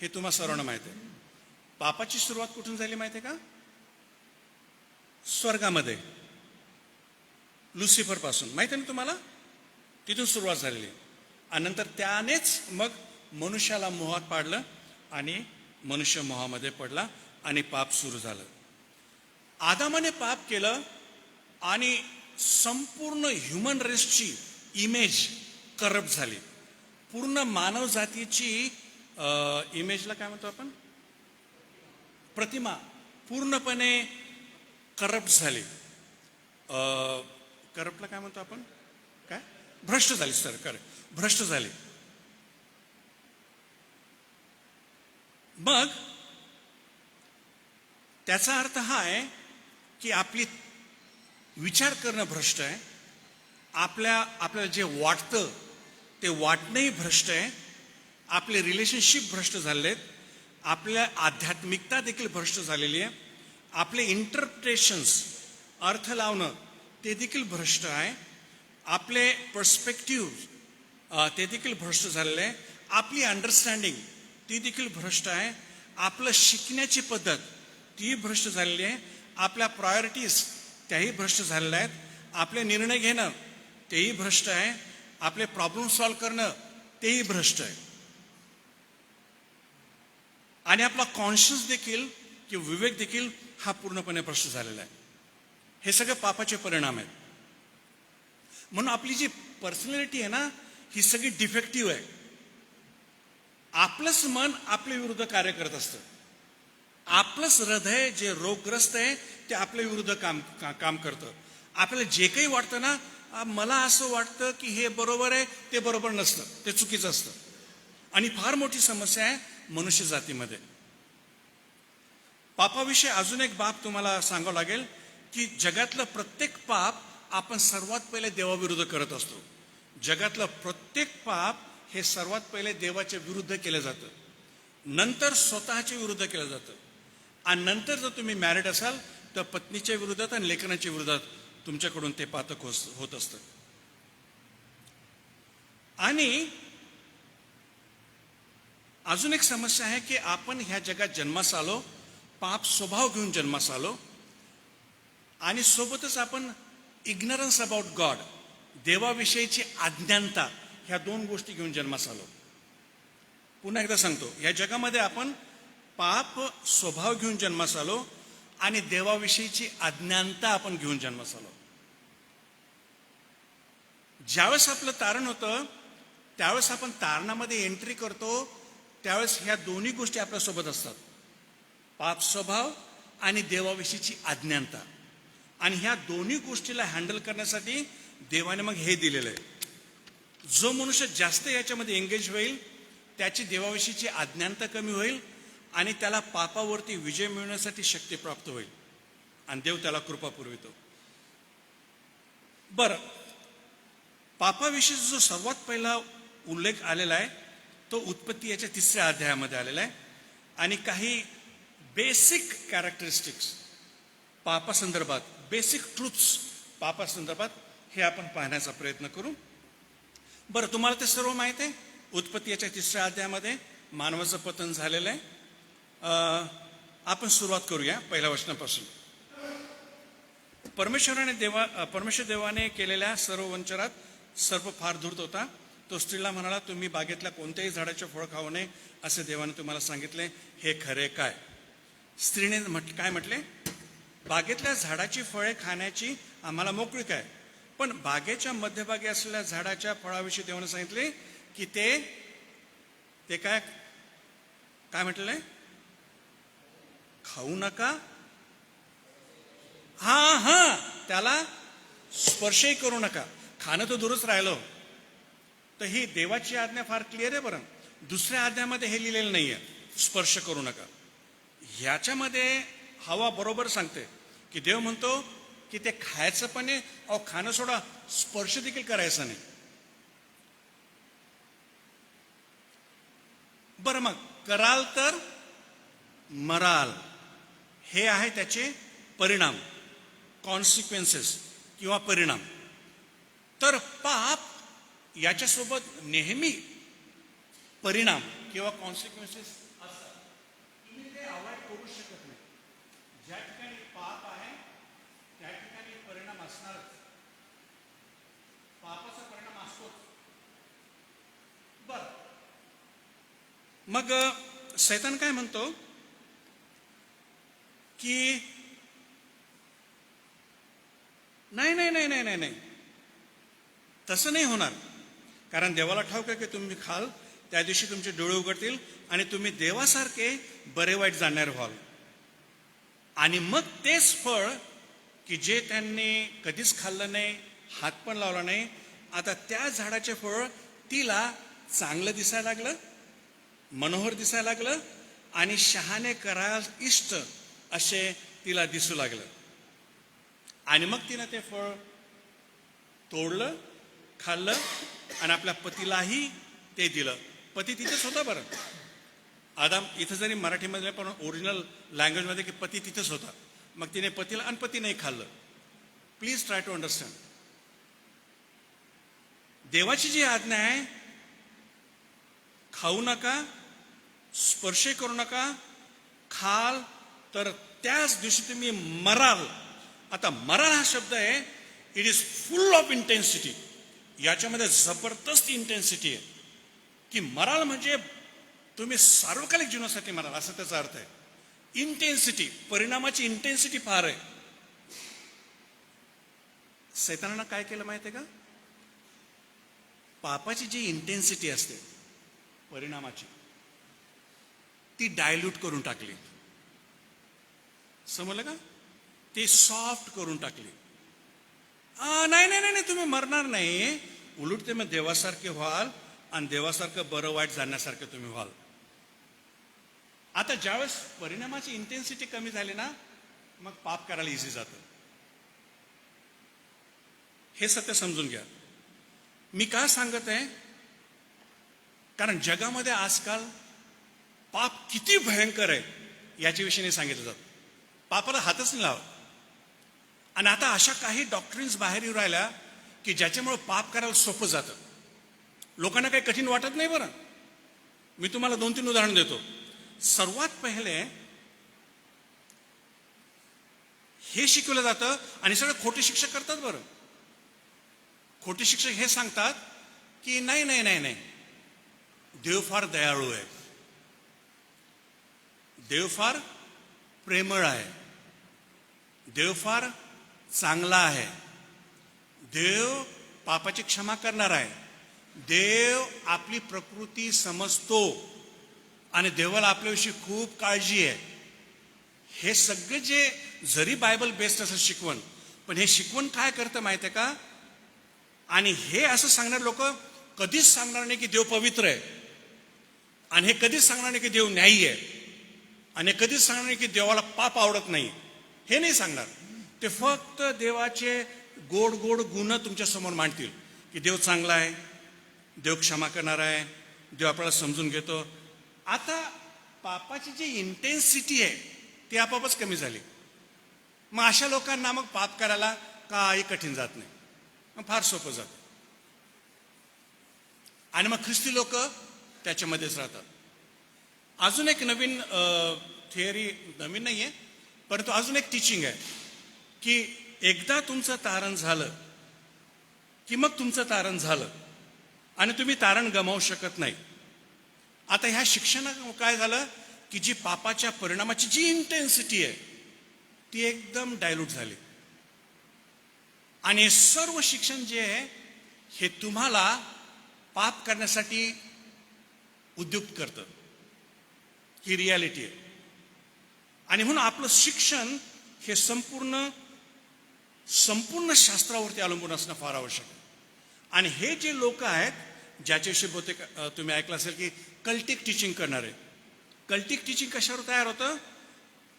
हे तुम्हाला सर्वांना माहिती आहे. पापाची सुरुवात कुठून झाली माहिती आहे का? स्वर्गामध्ये, लुसिफर पासून. माहिती आहे ना तुम्हाला? तिथून सुरुवात झालेली. आणि नंतर त्यानेच मग मनुष्याला मोहात पाडलं आणि मनुष्य मोहामध्ये पडला आणि पाप सुरू झालं. आदामाने पाप केलं आणि संपूर्ण ह्युमन रेसची इमेज करप्ट झाली. पूर्ण मानव जातीची इमेजला काय म्हणतो आपण, प्रतिमा पूर्णपणे करप्ट झाली. करप्टला काय म्हणतो आपण, काय, भ्रष्ट झाली, भ्रष्ट झाली. मग त्याचा अर्थ हा आहे की आपली विचार करणं भ्रष्ट आहे, आपल्याला जे वाटतं ते वाटणंही भ्रष्ट आहे, आपले रिलेशनशिप भ्रष्ट झाले आहेत, आपल्या आध्यात्मिकता देखील भ्रष्ट झालेली आहे, आपले इंटरप्रिटेशन्स अर्थ लावणं ते देखील भ्रष्ट आहे, आपले पर्स्पेक्टिव्ह ते देखील भ्रष्ट झालेले आहे, आपली अंडरस्टँडिंग ती देखील भ्रष्ट आहे, आपलं शिकण्याची पद्धत ती भ्रष्ट झालेली आहे, आपल्या प्रायोरिटीज त्याही भ्रष्ट झालेल्या आहेत, आपले निर्णय घेणं तेही भ्रष्ट आहे, आपले प्रॉब्लेम सॉल्व्ह करणं तेही भ्रष्ट आहे, आणि आपला कॉन्शियस देखील किंवा विवेक देखील हा पूर्णपणे भ्रष्ट झालेला आहे. हे सगळे पापाचे परिणाम आहेत. म्हणून आपली जी पर्सनॅलिटी आहे ना, ही सगळी डिफेक्टिव्ह आहे. आपलंच मन आपल्या विरुद्ध कार्य करत असतं, आपलंच हृदय जे रोगग्रस्त आहे ते आपल्या विरुद्ध काम करतं. आपल्याला जे काही वाटतं ना, मला असं वाटतं की हे बरोबर आहे, ते बरोबर नसतं, ते चुकीचं असतं. आणि फार मोठी समस्या आहे मनुष्य जातीमध्ये. पापाविषयी अजून एक बाब तुम्हाला सांगावं लागेल की जगातलं प्रत्येक पाप आपण सर्वात पहिले देवाविरुद्ध करत असतो. जगातलं प्रत्येक पाप हे सर्वात पहिले देवाच्या विरुद्ध केलं जातं, नंतर स्वतःच्या विरुद्ध केलं जातं, आणि नंतर जर तुम्ही मॅरिड असाल तर पत्नीच्या विरोधात आणि लेकरांच्या विरोधात तुमच्याकडून ते पातक होत असतं. आणि अजून एक समस्या आहे की आपण ह्या जगात जन्मास आलो, पाप स्वभाव घेऊन जन्मास आलो, आणि सोबतच आपण इग्नरन्स अबाउट गॉड, देवाविषयीची अज्ञानता, ह्या दोन गोष्टी घेऊन जन्मास आलो. पुन्हा एकदा सांगतो, या जगामध्ये आपण पाप स्वभाव घेऊन जन्मास आलो आणि देवाविषयीची अज्ञानता आपण घेऊन जन्मास आलो. ज्यावेळेस आपलं तारण होतं त्यावेळेस आपण तारणामध्ये एंट्री करतो, त्यावेळेस ह्या दोन्ही गोष्टी आपल्यासोबत असतात, पाप स्वभाव आणि देवाविषयीची अज्ञानता. आणि ह्या दोन्ही गोष्टीला हँडल करण्यासाठी देवाने मग हे दिलेलं आहे, जो मनुष्य जास्त याच्यामध्ये एंगेज होईल त्याची देवाविषयीची अज्ञानता कमी होईल आणि त्याला पापावरती विजय मिळवण्यासाठी शक्ती प्राप्त होईल आणि देव त्याला कृपा पुरवितो. बरं, पापाविषयी जो सर्वात पहिला उल्लेख आलेला आहे तो उत्पत्ती याच्या 3ऱ्या अध्यायामध्ये आलेला आहे, आणि काही बेसिक कॅरेक्टरिस्टिक्स पापासंदर्भात, बेसिक ट्रुथ्स पापासंदर्भात हे आपण पाहण्याचा प्रयत्न करू. बरं, तुम्हाला ते सर्व माहित आहे. उत्पत्ती याच्या 3ऱ्या अध्यायामध्ये मानवाचं पतन झालेलं आहे. आपण सुरुवात करूया पहिल्या वचनापासून. परमेश्वर देवाने केलेल्या सर्व वंचनात सर्प फार धूर्त होता. तो स्त्रीला म्हणाला, तुम्ही बागेतल्या कोणत्याही झाडाचे फळ खाऊ नये असे देवाने तुम्हाला सांगितले, हे खरे काय? स्त्रीने काय म्हटले, बागेतल्या झाडाची फळे खाण्याची आम्हाला मोकळीक आहे, पण बागेच्या मध्यभागी असलेल्या झाडाच्या फळाविषयी देवाने सांगितले की ते काय काय म्हटलंय, खाऊ नका, हा त्याला स्पर्शही करू नका. खाणं तर दूरच राहिलं. तर ही देवाची आज्ञा फार क्लिअर आहे. बरं, 2ऱ्या अध्यायामध्ये हे लिहिलेलं नाहीये, स्पर्श करू नका. ह्याच्यामध्ये हवा बरोबर सांगते की देव म्हणतो की ते खायचं पण आहे, अहो खाणं सोडा, स्पर्श देखील करायचा नाही. बरं, मग कराल तर मराल, हे आहे त्याचे परिणाम, कॉन्सिक्वेन्सेस किंवा परिणाम. तर पाप याच्यासोबत नेहमी परिणाम किंवा कॉन्सिक्वेन्सेस असतात. तुम्ही ते अवॉइड करू शकत नाही. ज्या ठिकाणी पाप आहे त्या ठिकाणी परिणाम असणारच, पापाचा परिणाम असतोच. बर, मग शैतान काय म्हणतो की नाही, तसं नाही होणार, कारण देवाला ठाऊक आहे की तुम्ही खाल त्या दिवशी तुमचे डोळे उघडतील आणि तुम्ही देवासारखे बरे वाईट जाणणार व्हाल. आणि मग तेच फळ की जे त्यांनी कधीच खाल्लं नाही, हात पण लावला नाही, आता त्या झाडाचे फळ तिला चांगलं दिसायला लागलं, मनोहर दिसायला लागलं आणि शहाणे करा इष्ट असे तिला दिसू लागलं. आणि मग तिनं ते फळ तोडलं, खाल्लं आणि आपल्या पतीलाही ते दिलं. पती तिथेच होता बरं. आदाम इथं जरी मराठीमध्ये पण ओरिजिनल लँग्वेजमध्ये की पती तिथेच होता. मग तिने पतीला आणि पतीनेही खाल्लं. Please try to understand. देवाची जी आज्ञा आहे, खाऊ नका, स्पर्श करू नका, खाल तर त्याच दिवशी तुम्ही मराल. आता मराल हा शब्द आहे, it is full of intensity. याच्यामध्ये जबरदस्त इंटेन्सिटी आहे की मराल म्हणजे तुम्ही सार्वकालिक जीवनासाठी मराल असं त्याचा अर्थ आहे. इंटेन्सिटी, परिणामाची इंटेन्सिटी फार आहे. सैतानानं काय केलं माहिती आहे का? पापाची जी इंटेन्सिटी असते परिणामाची, ती डायल्यूट करून टाकली. समजलं का? ती सॉफ्ट करून टाकली. नाही नाही नाही, तुम्ही मरणार नाही, उलट ते मग देवासारखे व्हाल आणि देवासारखं बरं वाईट जाण्यासारखं तुम्ही व्हाल. आता ज्यावेळेस परिणामाची इंटेन्सिटी कमी झाली ना, मग पाप करायला इझी जातं. हे सत्य समजून घ्या. मी का सांगत आहे? कारण जगामध्ये आजकाल पाप किती भयंकर आहे याच्याविषयी नाही सांगितलं जात. पापाला हातच नाही लावत. आणि आता अशा काही डॉक्ट्रिन्स बाहेर येऊ राहिल्या की ज्याच्यामुळे पाप करायला सोपं जातं. लोकांना काही कठीण वाटत नाही बरं. मी तुम्हाला 2-3 उदाहरण देतो. सर्वात पहिले हे शिकवलं जातं आणि सगळे खोटे शिक्षक करतात बरं. खोटे शिक्षक हे सांगतात की नाही नाही नाही नाही, देव फार दयाळू आहे, देव फार प्रेमळ आहे, देव फार चांगला आहे, देव पापाची क्षमा करणार आहे, देव आपली प्रकृती समजतो आणि देवाला आपल्याविषयी खूप काळजी आहे. हे सगळे जे जरी बायबल बेस्ड असं शिकवण, पण हे शिकवण काय करतं माहिती आहे का? आणि हे असं सांगणारे लोक कधीच सांगणार नाही की देव पवित्र आहे, आणि हे कधीच सांगणार नाही की देव न्यायी आहे, आणि हे कधीच सांगणार नाही की देवाला पाप आवडत नाही. हे नाही सांगणार. ते फक्त देवाचे गोड गोड गुण तुमच्या समोर मांडतील की देव चांगला आहे, देव क्षमा करणार आहे, देव आपल्याला समजून घेतो. आता पापाची जी इंटेन्सिटी आहे ती आपोआपच कमी झाली. मग अशा लोकांना मग पाप करायला काही कठीण जात नाही, मग फार सोपं जातं. आणि मग ख्रिस्ती लोक त्याच्यामध्येच राहतात. अजून एक नवीन थिअरी, नवीन नाही आहे परंतु अजून एक टीचिंग आहे की एकदा तुमचं तारण झालं की मग तुमचं तारण झालं आणि तुम्ही तारण गमावू शकत नाही. आता ह्या शिक्षणात काय झालं की जी पापाच्या परिणामाची जी इंटेन्सिटी आहे ती एकदम डायल्यूट झाली. आणि हे सर्व शिक्षण जे आहे हे तुम्हाला पाप करण्यासाठी उद्युक्त करतं. ही रियालिटी आहे. आणि म्हणून आपलं शिक्षण हे संपूर्ण शास्त्रावरती अवलंबून असणं फार आवश्यक आहे. आणि हे जे लोक आहेत ज्याच्याविषयी बहुतेक तुम्ही ऐकलं असेल की कल्टिक टीचिंग करणारे. कल्टिक टीचिंग कशावर तयार होतं?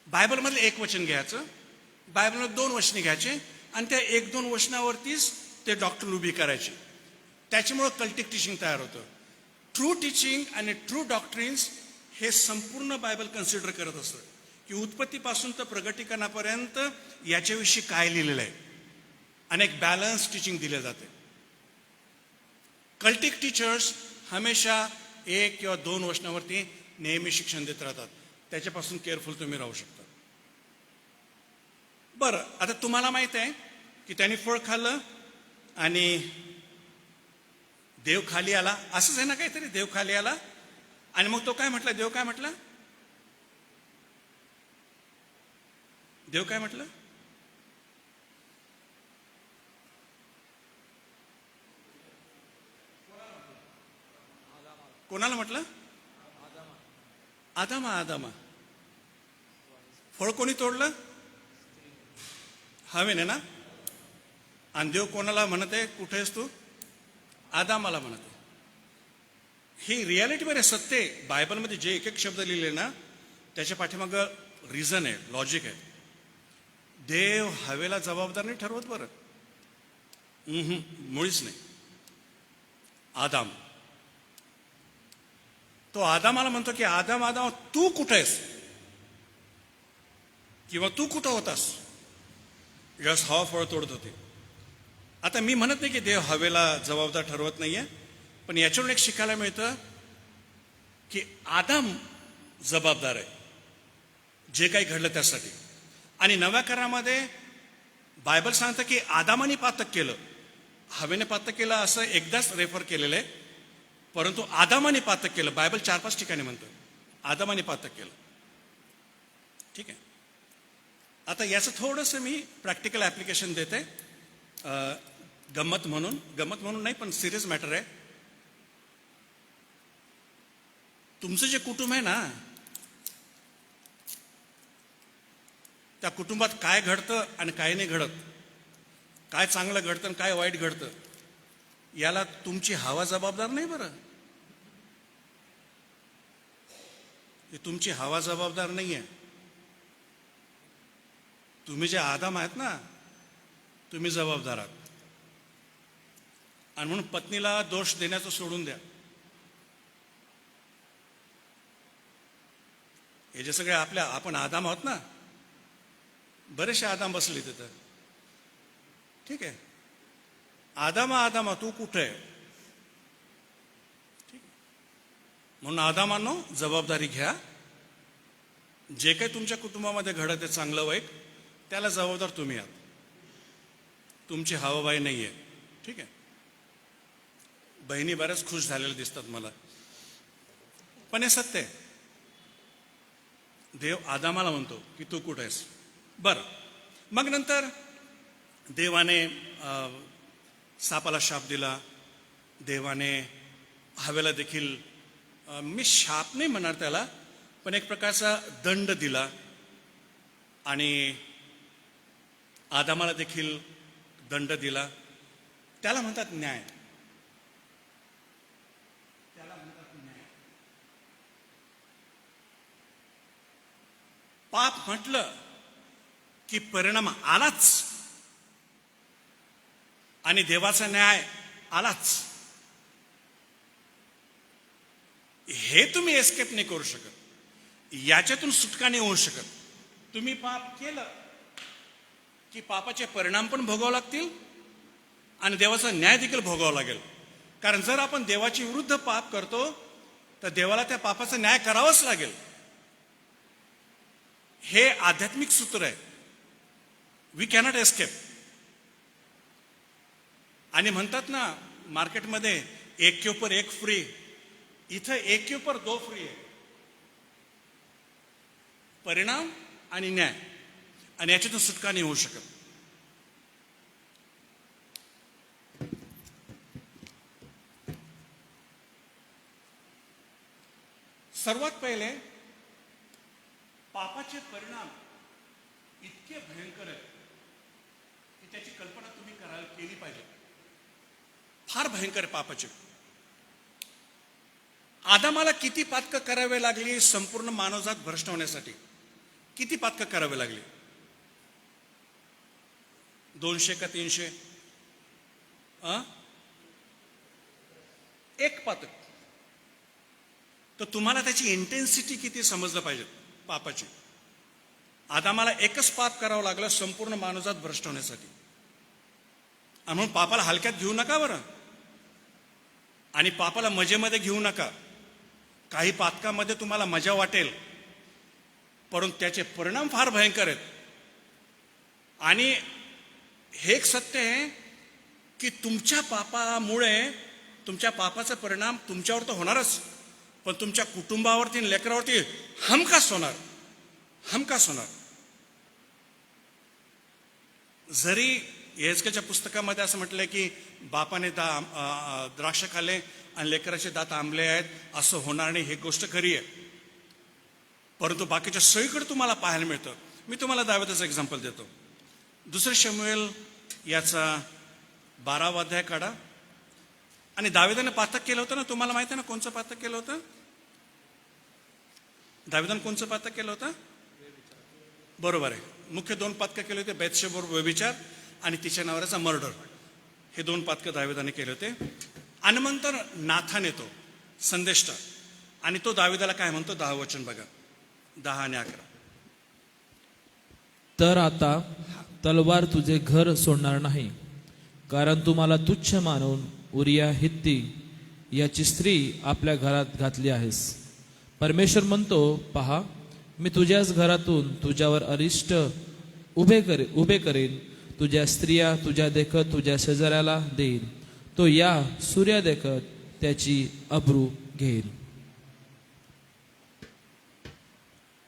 बायबलमधलं एक वचन घ्यायचं, बायबलमध्ये 2 वचने घ्यायचे आणि त्या 1-2 वचनावरतीच ते डॉक्टर उभी करायचे. त्याच्यामुळं कल्टिक टीचिंग तयार होतं. ट्रू टीचिंग आणि ट्रू डॉक्ट्रिन्स हे संपूर्ण बायबल कन्सिडर करत असतं की उत्पत्तीपासून तर प्रगटीकरणापर्यंत याच्याविषयी काय लिहिलेलं आहे, आणि एक बॅलन्स टीचिंग दिले जाते. कल्टिक टीचर्स हमेशा 1 किंवा 2 वचनावरती नेहमी शिक्षण देत राहतात. त्याच्यापासून केअरफुल तुम्ही राहू शकता. बरं, आता तुम्हाला माहित आहे की त्यांनी फळ खाल्लं आणि देव खाली आला. असंच आहे ना काहीतरी, देव खाली आला आणि मग तो काय म्हटला? देव काय म्हटलं? देव काय म्हटलं? कोणाला म्हटलं? आदामा. फळ कोणी तोडलं? हवेने ना. आणि देव कोणाला म्हणत आहे? कुठे आहेस तू? आदामाला म्हणत आहे. ही रियालिटीमध्ये सत्य आहे. बायबलमध्ये जे एक एक शब्द लिहिले ना त्याच्या पाठीमागं रिझन आहे, लॉजिक आहे. देव हवेला जबाबदार नाही ठरवत बरं. मुळीच नाही. आदाम, तो आदामाला म्हणतो की आदाम तू कुठे आहेस, किंवा तू कुठं होतास ज्यावेळेस हवा फळ तोडत होती. आता मी म्हणत नाही की देव हवेला जबाबदार ठरवत नाहीये, पण याच्यावरून एक शिकायला मिळतं की आदाम जबाबदार आहे जे काही घडलं त्यासाठी. आणि नव्या करारामध्ये बायबल सांगतं की आदामाने पातक केलं, हवेने पातक केलं असं एकदाच रेफर केलेलं आहे, परंतु आदामाने पातक केलं. बायबल 4-5 ठिकाणी म्हणतं आदामाने पातक केलं. ठीक आहे. आता याचं थोडंसं मी प्रॅक्टिकल ॲप्लिकेशन देते, गंमत म्हणून नाही, पण सिरियस मॅटर आहे. तुमचं जे कुटुंब आहे ना, त्या कुटुंबात काय घडतं आणि काय नाही घडत, काय चांगलं घडतं आणि काय वाईट घडतं, याला तुमची हवा जबाबदार नाही बरं. तुमची हवा जबाबदार नाही आहे. तुम्ही जे आदाम आहेत ना, तुम्ही जबाबदार आहात. आणि म्हणून पत्नीला दोष देण्याचं सोडून द्या. हे जे सगळे आपण आदाम आहोत ना, बरेचसे आदाम बसले तिथं. ठीक आहे. आदामा तू कुठे आहे? ठीक आहे. म्हणून आदामांनो जबाबदारी घ्या. जे काही तुमच्या कुटुंबामध्ये घडत आहे चांगलं वाईट, त्याला जबाबदार तुम्ही आहात. तुमची हवाबाई नाही आहे. ठीक आहे. बहिणी बऱ्याच खुश झालेल्या दिसतात मला, पण हे सत्य आहे. देव आदामाला म्हणतो की तू कुठे आहेस. बरं, मग नंतर देवाने सापाला शाप दिला. देवाने हवेला देखील, मी शाप नाही म्हणणार त्याला, पण एक प्रकारचा दंड दिला. आणि आदामाला देखील दंड दिला. त्याला म्हणतात न्याय. पाप म्हटलं की परिणाम आलाच आणि देवाचा न्याय आलाच. हे तुम्ही एस्केप नाही करू शकत. याच्यातून सुटका नाही होऊ शकत. तुम्ही पाप केलं की पापाचे परिणाम पण भोगावे लागतील आणि देवाचा न्याय देखील भोगावा लागेल. कारण जर आपण देवाची विरुद्ध पाप करतो तर देवाला त्या पापाचा न्याय करावाच लागेल. हे आध्यात्मिक सूत्र आहे. We cannot escape. आणि म्हणतात ना मार्केटमध्ये एक के ऊपर एक फ्री, इथं एक के ऊपर दो फ्री आहे. परिणाम आणि न्याय, आणि याच्यातून सुटका नाही होऊ शकत. सर्वात पहिले पापाचे परिणाम इतके भयंकर आहेत की त्याची कल्पना तुम्ही केली पाहिजे. फार भयंकर आहे पापाचे. आदामाला किती पातकं करावे लागली संपूर्ण मानवजात भ्रष्ट होण्यासाठी? किती पातकं करावे लागली? 200 का 300? एक पातक. तर तुम्हाला त्याची इंटेन्सिटी किती समजलं पाहिजे पापाची. आदामाला एकच पाप करावं लागलं संपूर्ण मानवजात भ्रष्ट होण्यासाठी. आणि म्हणून पापाला हलक्यात घेऊ नका बरं. आणि पापाला मजेमध्ये घेऊ नका. काही पातकामध्ये तुम्हाला मजा वाटेल, परंतु त्याचे परिणाम फार भयंकर आहेत. आणि हे एक सत्य आहे की तुमच्या पापामुळे तुमच्या पापाचा परिणाम तुमच्यावर तर होणारच, पण तुमच्या कुटुंबावरती आणि लेकरावरती हमखास होणार. हमखास होणार. जरी येहेजकेलच्या पुस्तकामध्ये असं म्हटलंय की बापाने द्राक्ष खाल्ले आणि लेकराचे दात आंबले आहेत असं होणार नाही, ही गोष्ट खरी आहे. परंतु बाकीच्या सगळीकडे तुम्हाला पाहायला मिळतं. मी तुम्हाला दाविदाचं एक्झाम्पल देतो. 2 शमूएल याचा 12वा अध्याय काढा. आणि दाविदाने पातक केलं होतं ना, तुम्हाला माहिती आहे ना कोणचं पातक केलं होतं? दाविदाने कोणचं पातक केलं होतं? बरोबर आहे. मुख्य 2 पातकं केले होते, बेतशेबोर व्यभिचार आणि तिच्या नवऱ्याचा मर्डर. हे 2 पातकं दाविदाने केले होते. आणि नंतर नाथान येतो संदेष्टा, आणि तो दाविदाला काय म्हणतो? 10 वचन बघा, 10 आणि 11. तर आता तलवार तुझे घर सोडणार नाही, कारण तू मला तुच्छ मानून उरिया हित्ती याची स्त्री आपल्या घरात घातली आहेस. परमेश्वर म्हणतो, पहा, मी तुझ्याच घरातून तुझ्यावर अरिष्ट उभे करेन. तुझ्या स्त्रिया तुझ्या देखत तुझ्या शेजाऱ्याला देईन. तो या सूर्या देखत त्याची अब्रू घेईल.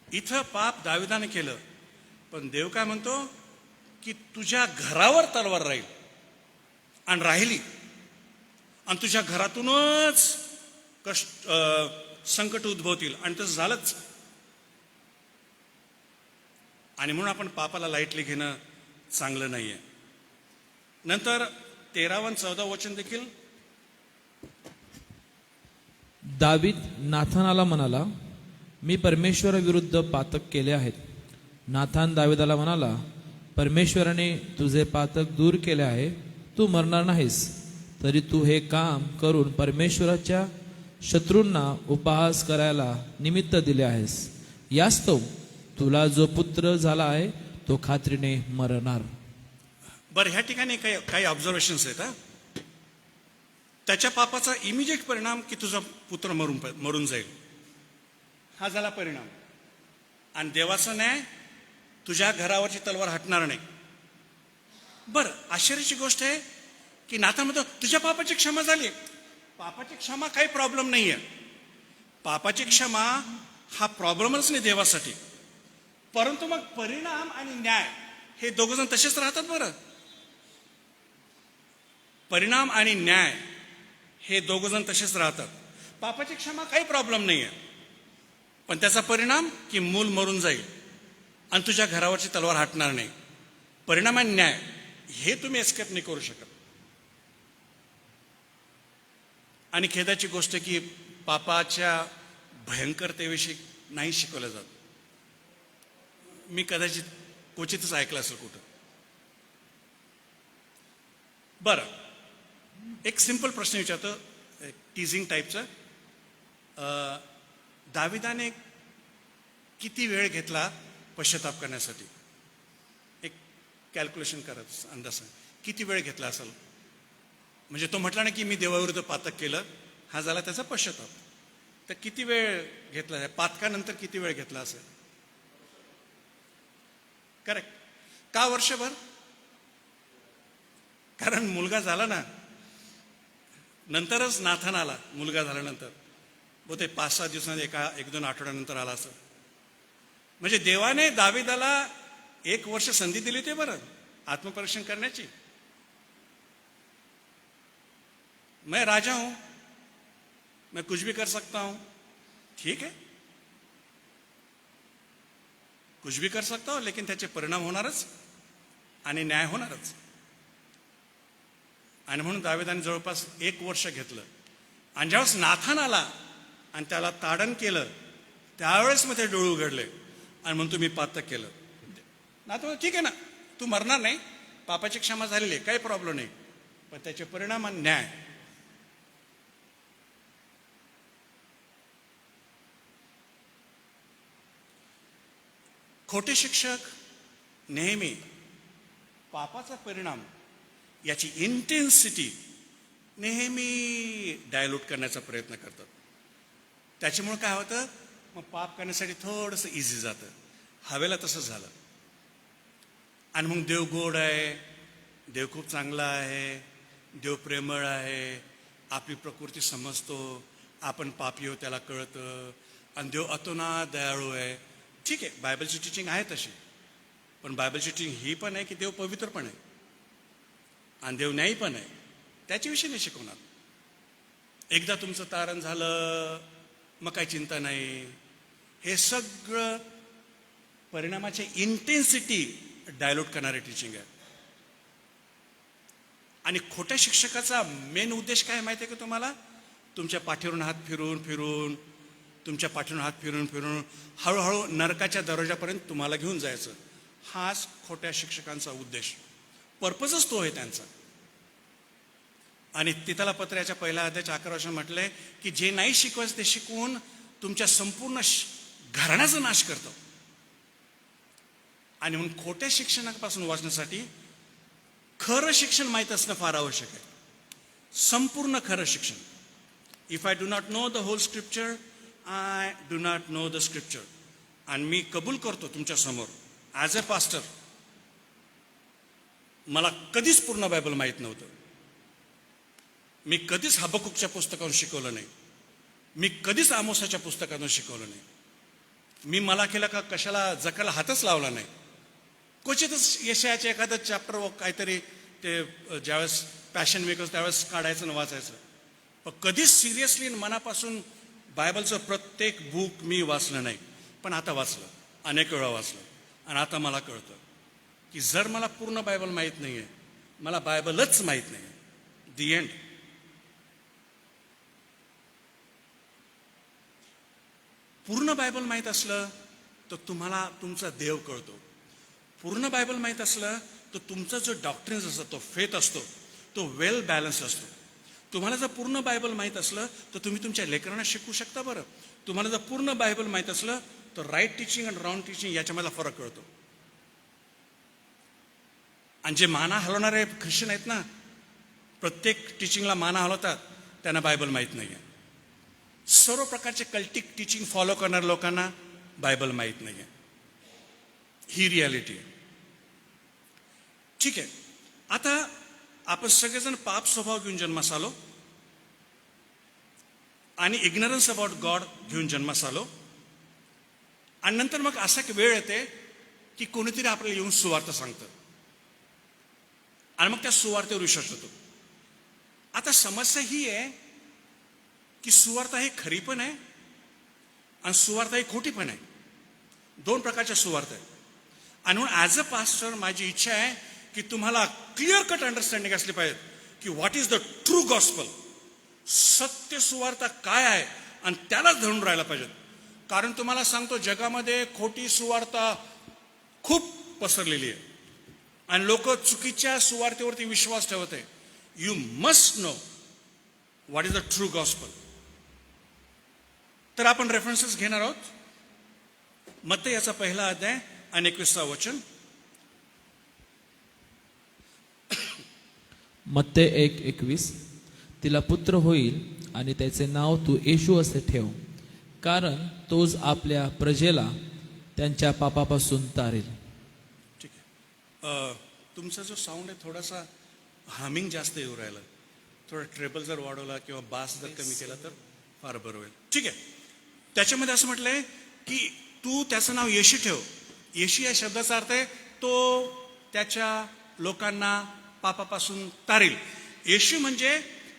इथं पाप दाविदाने केलं, पण देव काय म्हणतो की तुझ्या घरावर तलवार राहील, आणि राहिली, आणि तुझ्या घरातूनच संकट उद्भवतील. आणि तसं झालंच. आणि म्हणून आपण पापाला लाईटली घेणं चांगलं नाहीये. नंतर 13 आणि 14 वचन देखील. दावीद नाथानाला म्हणाला, मी परमेश्वराविरुद्ध पातक केले आहेत. नाथान दाविदाला म्हणाला, परमेश्वराने तुझे पातक दूर केले आहे. तू मरणार नाहीस. तरी तू हे काम करून परमेश्वराच्या शत्रूंना उपहास करायला निमित्त दिले आहेस. यास्तव तुला जो पुत्र झाला आहे तो खात्रीने मरणार. बरं, ह्या ठिकाणी काही ऑब्झर्वेशन्स आहेत. त्याच्या पापाचा इमिजिएट परिणाम की तुझा पुत्र मरून जाईल, हा झाला परिणाम. आणि देवाचा न्याय, तुझ्या घरावरची तलवार हटणार नाही. बरं, आश्चर्याची गोष्ट आहे की नाथान म्हणतो तुझ्या पापाची क्षमा झाली. पापाची क्षमा काही प्रॉब्लेम नाहीये. पापाची क्षमा हा प्रॉब्लेमच नाही देवासाठी. परंतु मग परिणाम आणि न्याय हे दोघं जण तसेच राहतात. बरं, परिणाम आणि न्याय हे दोघं जण तसेच राहतात. पापाची क्षमा काही प्रॉब्लेम नाहीये, पण त्याचा परिणाम की मूल मरून जाईल आणि तुझ्या घरावरची तलवार हटणार नाही. परिणाम आणि न्याय हे तुम्ही एस्केप नाही करू शकत. आणि खेदाची गोष्ट की पापाच्या भयंकरतेविषयी नाही शिकवलं जात. मी कदाचित क्वचितच ऐकलं असेल कुठं. बरं, एक सिंपल प्रश्न विचारतो, टीझिंग टाईपचं. दाविदाने किती वेळ घेतला पश्चाताप करण्यासाठी? एक कॅल्क्युलेशन करत अंदाज किती वेळ घेतला असेल? म्हणजे तो म्हटला ना की मी देवाविरुद्ध पातक केलं, हा झाला त्याचा पश्चाताप. तर किती वेळ घेतला? पातकानंतर किती वेळ घेतला असेल? करेक्ट. का वर्षभर? कारण मुलगा झाला ना, नंतरच नाथान आला. मुलगा झाल्यानंतर ते 5-6 दिवसांनी 1-2 आठवड्यानंतर आला असं. म्हणजे देवाने दाविदाला 1 वर्ष संधी दिली होती बरं आत्मपरीक्षण करण्याची. मैं राजा हूं, मैं कुछ भी कर सकता हूं. ठीक है, कुछ भी कर सकता हूं, लेकिन त्याचे परिणाम होणारच आणि न्याय होणारच. आणि म्हणून दाविदाने जवळपास 1 वर्ष घेतलं. आणि ज्यावेळेस नाथान आला आणि त्याला ताडण केलं, त्यावेळेस मग ते डोळे उघडले आणि म्हणतो मी पातक केलं. नाथान ठीक आहे ना, तू मरणार नाही, पापाची क्षमा झालेली आहे, काही प्रॉब्लेम नाही, पण त्याचे परिणाम आणि न्याय. खोटे शिक्षक नेहमी पापाचा परिणाम याची इंटेन्सिटी नेहमी डायल्यूट करण्याचा प्रयत्न करतात. त्याच्यामुळे काय होतं, मग पाप करण्यासाठी थोडंसं इझी जातं. हवेला तसं झालं. आणि मग देव गोड आहे, देव खूप चांगला आहे, देव प्रेमळ आहे, आपली प्रकृती समजतो, आपण पापी हो त्याला कळतं, आणि देव अतोनात दयाळू आहे. ठीक आहे, बायबलची टीचिंग आहे तशी, पण बायबलची टीचिंग ही पण आहे की देव पवित्र पण आहे आणि देव न्यायी पण आहे. त्याच्याविषयी नाही शिकवणार. एकदा तुमचं तारण झालं मग काही चिंता नाही. हे सगळं परिणामाची इंटेन्सिटी डायल्यूट करणारे टीचिंग आहे. आणि खोट्या शिक्षकाचा मेन उद्देश काय माहिती आहे का तुम्हाला? तुमच्या पाठीवरून हात फिरून फिरून तुमच्या पाठीवरून हात फिरून फिरून हळूहळू नरकाच्या दरवाजापर्यंत तुम्हाला घेऊन जायचं. हाच खोट्या शिक्षकांचा उद्देश, पर्पजच तो आहे त्यांचा. आणि तिथला पत्र याच्या पहिल्या अध्यायाच्या 11 वर्षात म्हटलंय की जे नाही शिकवायचं ते शिकवून तुमच्या संपूर्ण घराण्याचा नाश करतो. आणि म्हणून खोट्या शिक्षणापासून वाचण्यासाठी खरं शिक्षण माहीत असणं फार आवश्यक आहे. संपूर्ण खरं शिक्षण. If I do not know the whole scripture, I do not know the scripture. आणि मी कबूल करतो तुमच्या समोर ॲज अ पास्टर, मला कधीच पूर्ण बायबल माहीत नव्हतं. मी कधीच हबकुकच्या पुस्तकातून शिकवलं नाही. मी कधीच आमोसाच्या पुस्तकातून शिकवलं नाही. मी मला केलं का कशाला जकाला हातच लावला नाही. क्वचितच यशायाचे एखादं चॅप्टर व काहीतरी ते ज्यावेळेस पॅशन वीक असं त्यावेळेस काढायचं आणि वाचायचं. पण कधीच सिरियसली मनापासून बायबलचं प्रत्येक बुक मी वाचलं नाही. पण आता वाचलं, अनेक वेळा वाचलं. आणि आता मला कळतं की जर मला पूर्ण बायबल माहीत नाही आहे, मला बायबलच माहीत नाही आहे, दी एंड. पूर्ण बायबल माहीत असलं तर तुम्हाला तुमचा देव कळतो. पूर्ण बायबल माहीत असलं तर तुमचा जो डॉक्ट्रिन्स असतो, तो फेथ असतो, तो वेल बॅलन्स असतो. तुम्हाला जर पूर्ण बायबल माहीत असलं तर तुम्ही तुमच्या लेकरांना शिकवू शकता. बरं, तुम्हाला जर पूर्ण बायबल माहीत असलं तर राईट टीचिंग आणि रॉंग टीचिंग याच्यामधला फरक कळतो. आणि जे माना हलवणारे ख्रिश्चन आहेत ना, प्रत्येक टीचिंगला माना हलवतात, त्यांना बायबल माहीत नाही आहे. सर्व प्रकारचे कल्टिक टीचिंग फॉलो करणाऱ्या लोकांना बायबल माहीत नाही आहे. ही रियालिटी आहे. ठीक आहे, आता आपण सगळेजण पाप स्वभाव घेऊन जन्मास आलो आणि इग्नरन्स अबाउट गॉड घेऊन जन्मास आलो. आणि नंतर मग असा एक वेळ येते की कोणीतरी आपल्याला येऊन सुवार्थ सांगतं आणि मग त्या सुवार्थेवर विश्वास होतो. आता समस्या ही आहे की सुवार्थ ही खरी पण आहे आणि सुवार्थ ही खोटी पण आहे. दोन प्रकारच्या सुवार्थ आहे. आणि म्हणून ॲज अ पास्टर माझी इच्छा आहे की तुम्हाला क्लिअर कट अंडरस्टँडिंग असली पाहिजे की what is the true gospel. सत्य सुवार्थ काय आहे आणि त्यालाच धरून राहायला पाहिजे. कारण तुम्हाला सांगतो, जगामध्ये खोटी सुवार्ता खूप पसरलेली आहे आणि लोक चुकीच्या सुवार्थेवरती विश्वास ठेवत आहे. You must know what is the true gospel. तर आपण रेफरन्सेस घेणार आहोत. मत्ती याचा पहिला अध्याय आणि 21 वचन. मत्ते 1:21. तिला पुत्र होईल आणि त्याचे नाव तू येशू असे ठेव, कारण तोच आपल्या प्रजेला त्यांच्या पापापासून तारेल. ठीक आहे. तुमचा जो साऊंड आहे थोडासा हामिंग जास्त येऊ राहिला. थोडा ट्रेबल जर वाढवला किंवा बास जर कमी केला तर फार बरं होईल. ठीक आहे. त्याच्यामध्ये असं म्हटलंय की तू त्याचं नाव येशू ठेव. येशू या शब्दाचा अर्थ आहे तो त्याच्या लोकांना पापापासून तारेल. येशू म्हणजे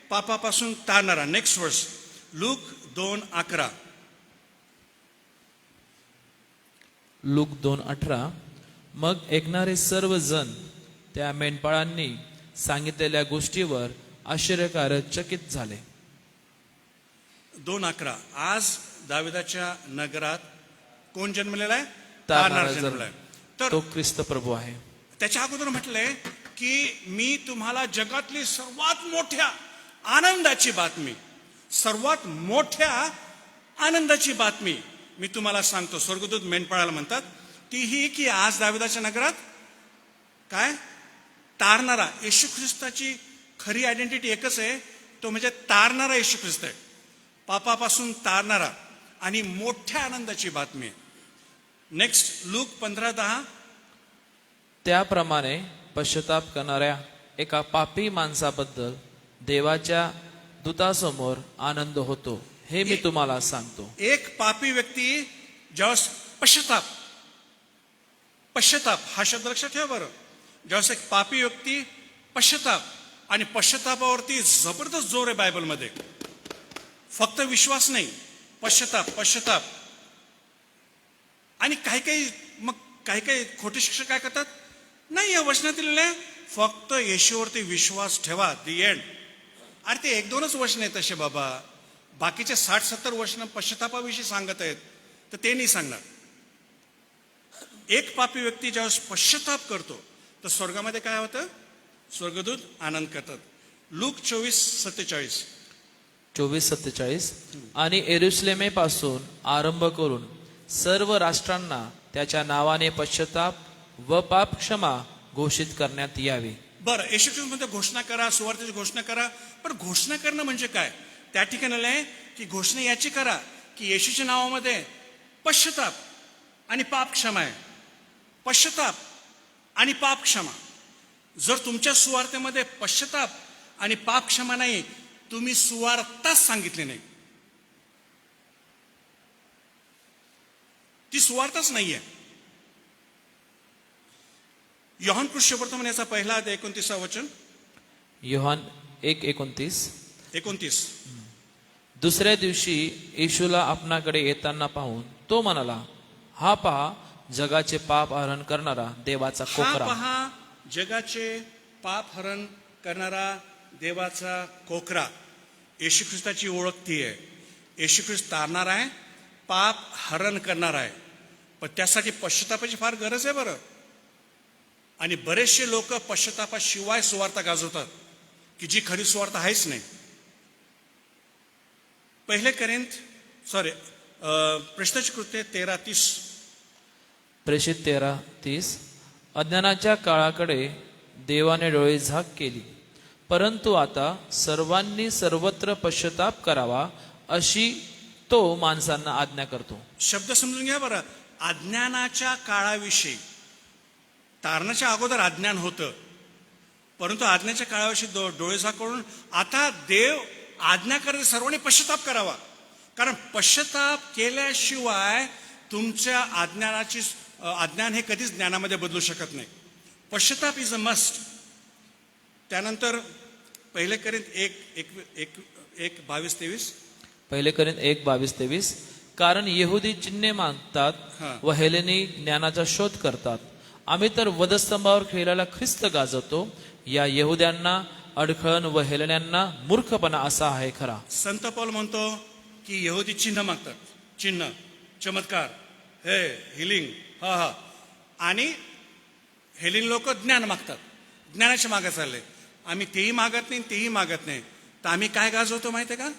पापापासून तारणारा. नेक्स्ट वर्स, लूक 2:11. लूक 2:18. मग ऐकणारे सर्व जण त्या मेंढपाळांनी सांगितलेल्या गोष्टीवर आश्चर्यकारक चकित झाले. 2:11. आज दाविदाच्या नगरात कोण जन्मलेला आहे? तारणारा तारणारा जन्मला आहे. तर तो ख्रिस्त प्रभू आहे. त्याच्या अगोदर म्हटलंय की मी तुम्हाला जगातली सर्वात मोठ्या आनंदाची बातमी, सर्वात मोठ्या आनंदाची बातमी मी तुम्हाला सांगतो. स्वर्गदूत मेंढपाळाला म्हणतात ती ही की आज दाविदाच्या नगरात काय तारणारा. येशू ख्रिस्ताची खरी आयडेंटिटी एकच आहे, तो म्हणजे तारणारा येशू ख्रिस्त आहे. पापापासून तारणारा आणि मोठ्या आनंदाची बातमी आहे. Next, look 15:10. त्याप्रमाणे पश्चाताप करणाऱ्या एका पापी माणसाबद्दल देवाच्या दूतासमोर आनंद होतो, हे मी तुम्हाला सांगतो. एक पापी व्यक्ती ज्यावेळेस पश्चाताप हा शब्द लक्षात ठेवा बरं. ज्यावेळेस एक पापी व्यक्ती पश्चाताप, आणि पश्चातापावरती जबरदस्त जोर आहे बायबलमध्ये. फक्त विश्वास नाही, पश्चाताप. आणि काही खोटे शिक्षक काय करतात, नाही या वचनात दिलेलं आहे फक्त येशूवरती विश्वास ठेवा, दी एंड. अरे ते 1-2च वचन आहेत तसे बाबा, बाकीचे 60-70 वचन पश्चातापाविषयी सांगत आहेत, तर ते नाही सांगणार. एक पापी व्यक्ती ज्यावेळेस पश्चाताप करतो तर स्वर्गामध्ये काय होतं, स्वर्गदूत आनंद करतात. लूक 24:47. 24:47. आणि एरुसलेमेपासून आरंभ करून सर्व राष्ट्रांना त्याच्या नावाने पश्चाताप व पाप क्षमा घोषित करण्यात यावे. बरं, येशू ख्रिस्त म्हणतो घोषणा करा, सुवार्तेची घोषणा करा. पण घोषणा करणं म्हणजे काय, त्या ठिकाणी आहे की घोषणा याची करा की येशूच्या नावामध्ये पश्चाताप आणि पाप क्षमा आहे. पश्चाताप आणि पाप क्षमा. जर तुमच्या सुवार्तेमध्ये पश्चाताप आणि पाप क्षमा नाही, तुम्ही सुवार्ताच सांगितली नाही, ती सुवार्ताच नाहीये. योहान कृष्णवर्तमान याचा 1:29. योहान 1:29. 29. दुसऱ्या दिवशी येशूला आपणाकडे येताना पाहून तो म्हणाला, हा पहा जगाचे पाप हरण करणारा देवाचा हा कोकरा. पहा जगाचे पाप हरण करणारा देवाचा कोकरा. येशू ख्रिस्ताची ओळख ती आहे. येशू ख्रिस्त तारणार आहे, पाप हरण करणार आहे. पण त्यासाठी पश्चातापाची फार गरज आहे बरं. आणि बरेचसे लोक पश्चातापाशिवाय सुवार्ता गाजवतात की जी खरी सुवार्ता आहेच नाही. प्रेषिताची कृत्ये 13:30. प्रेषित 13:30. अज्ञानाच्या काळाकडे देवाने डोळे झाक केली, परंतु आता सर्वांनी सर्वत्र पश्चाताप करावा अशी तो माणसांना आज्ञा करतो. शब्द समजून घ्या बरं. अज्ञानाच्या काळाविषयी, तारणाच्या अगोदर अज्ञान होतं, परंतु आज्ञाच्या काळाविषयी डोळे झाक करून आता देव आज्ञा करते सर्वांनी पश्चाताप करावा. कारण पश्चाताप केल्याशिवाय तुमच्या अज्ञान हे कधीच ज्ञानामध्ये बदलू शकत नाही. पश्चाताप इज अ मस्ट. त्यानंतर 1 कोरिंथ 1:22-23. 1 कोरिंथ 1:22-23. कारण यहुदी चिन्हे मागतात व हेलेनी ज्ञानाचा शोध करतात. आम्ही तर वधस्तंभावर खेळलेला ख्रिस्त गाजवतो. या यहुद्यांना अडखळण व हेलेन्यांना मूर्खपणा असा आहे खरा. संत पौल म्हणतो की यहुदी चिन्ह मागतात, चिन्ह, चमत्कार, हे हिलिंग, हा. आणि हेलिन लोक ज्ञान मागतात, ज्ञानाच्या मागे चालले. आम्ही तेही मागत नाही, तर आम्ही काय गाजवतो माहिती आहे का,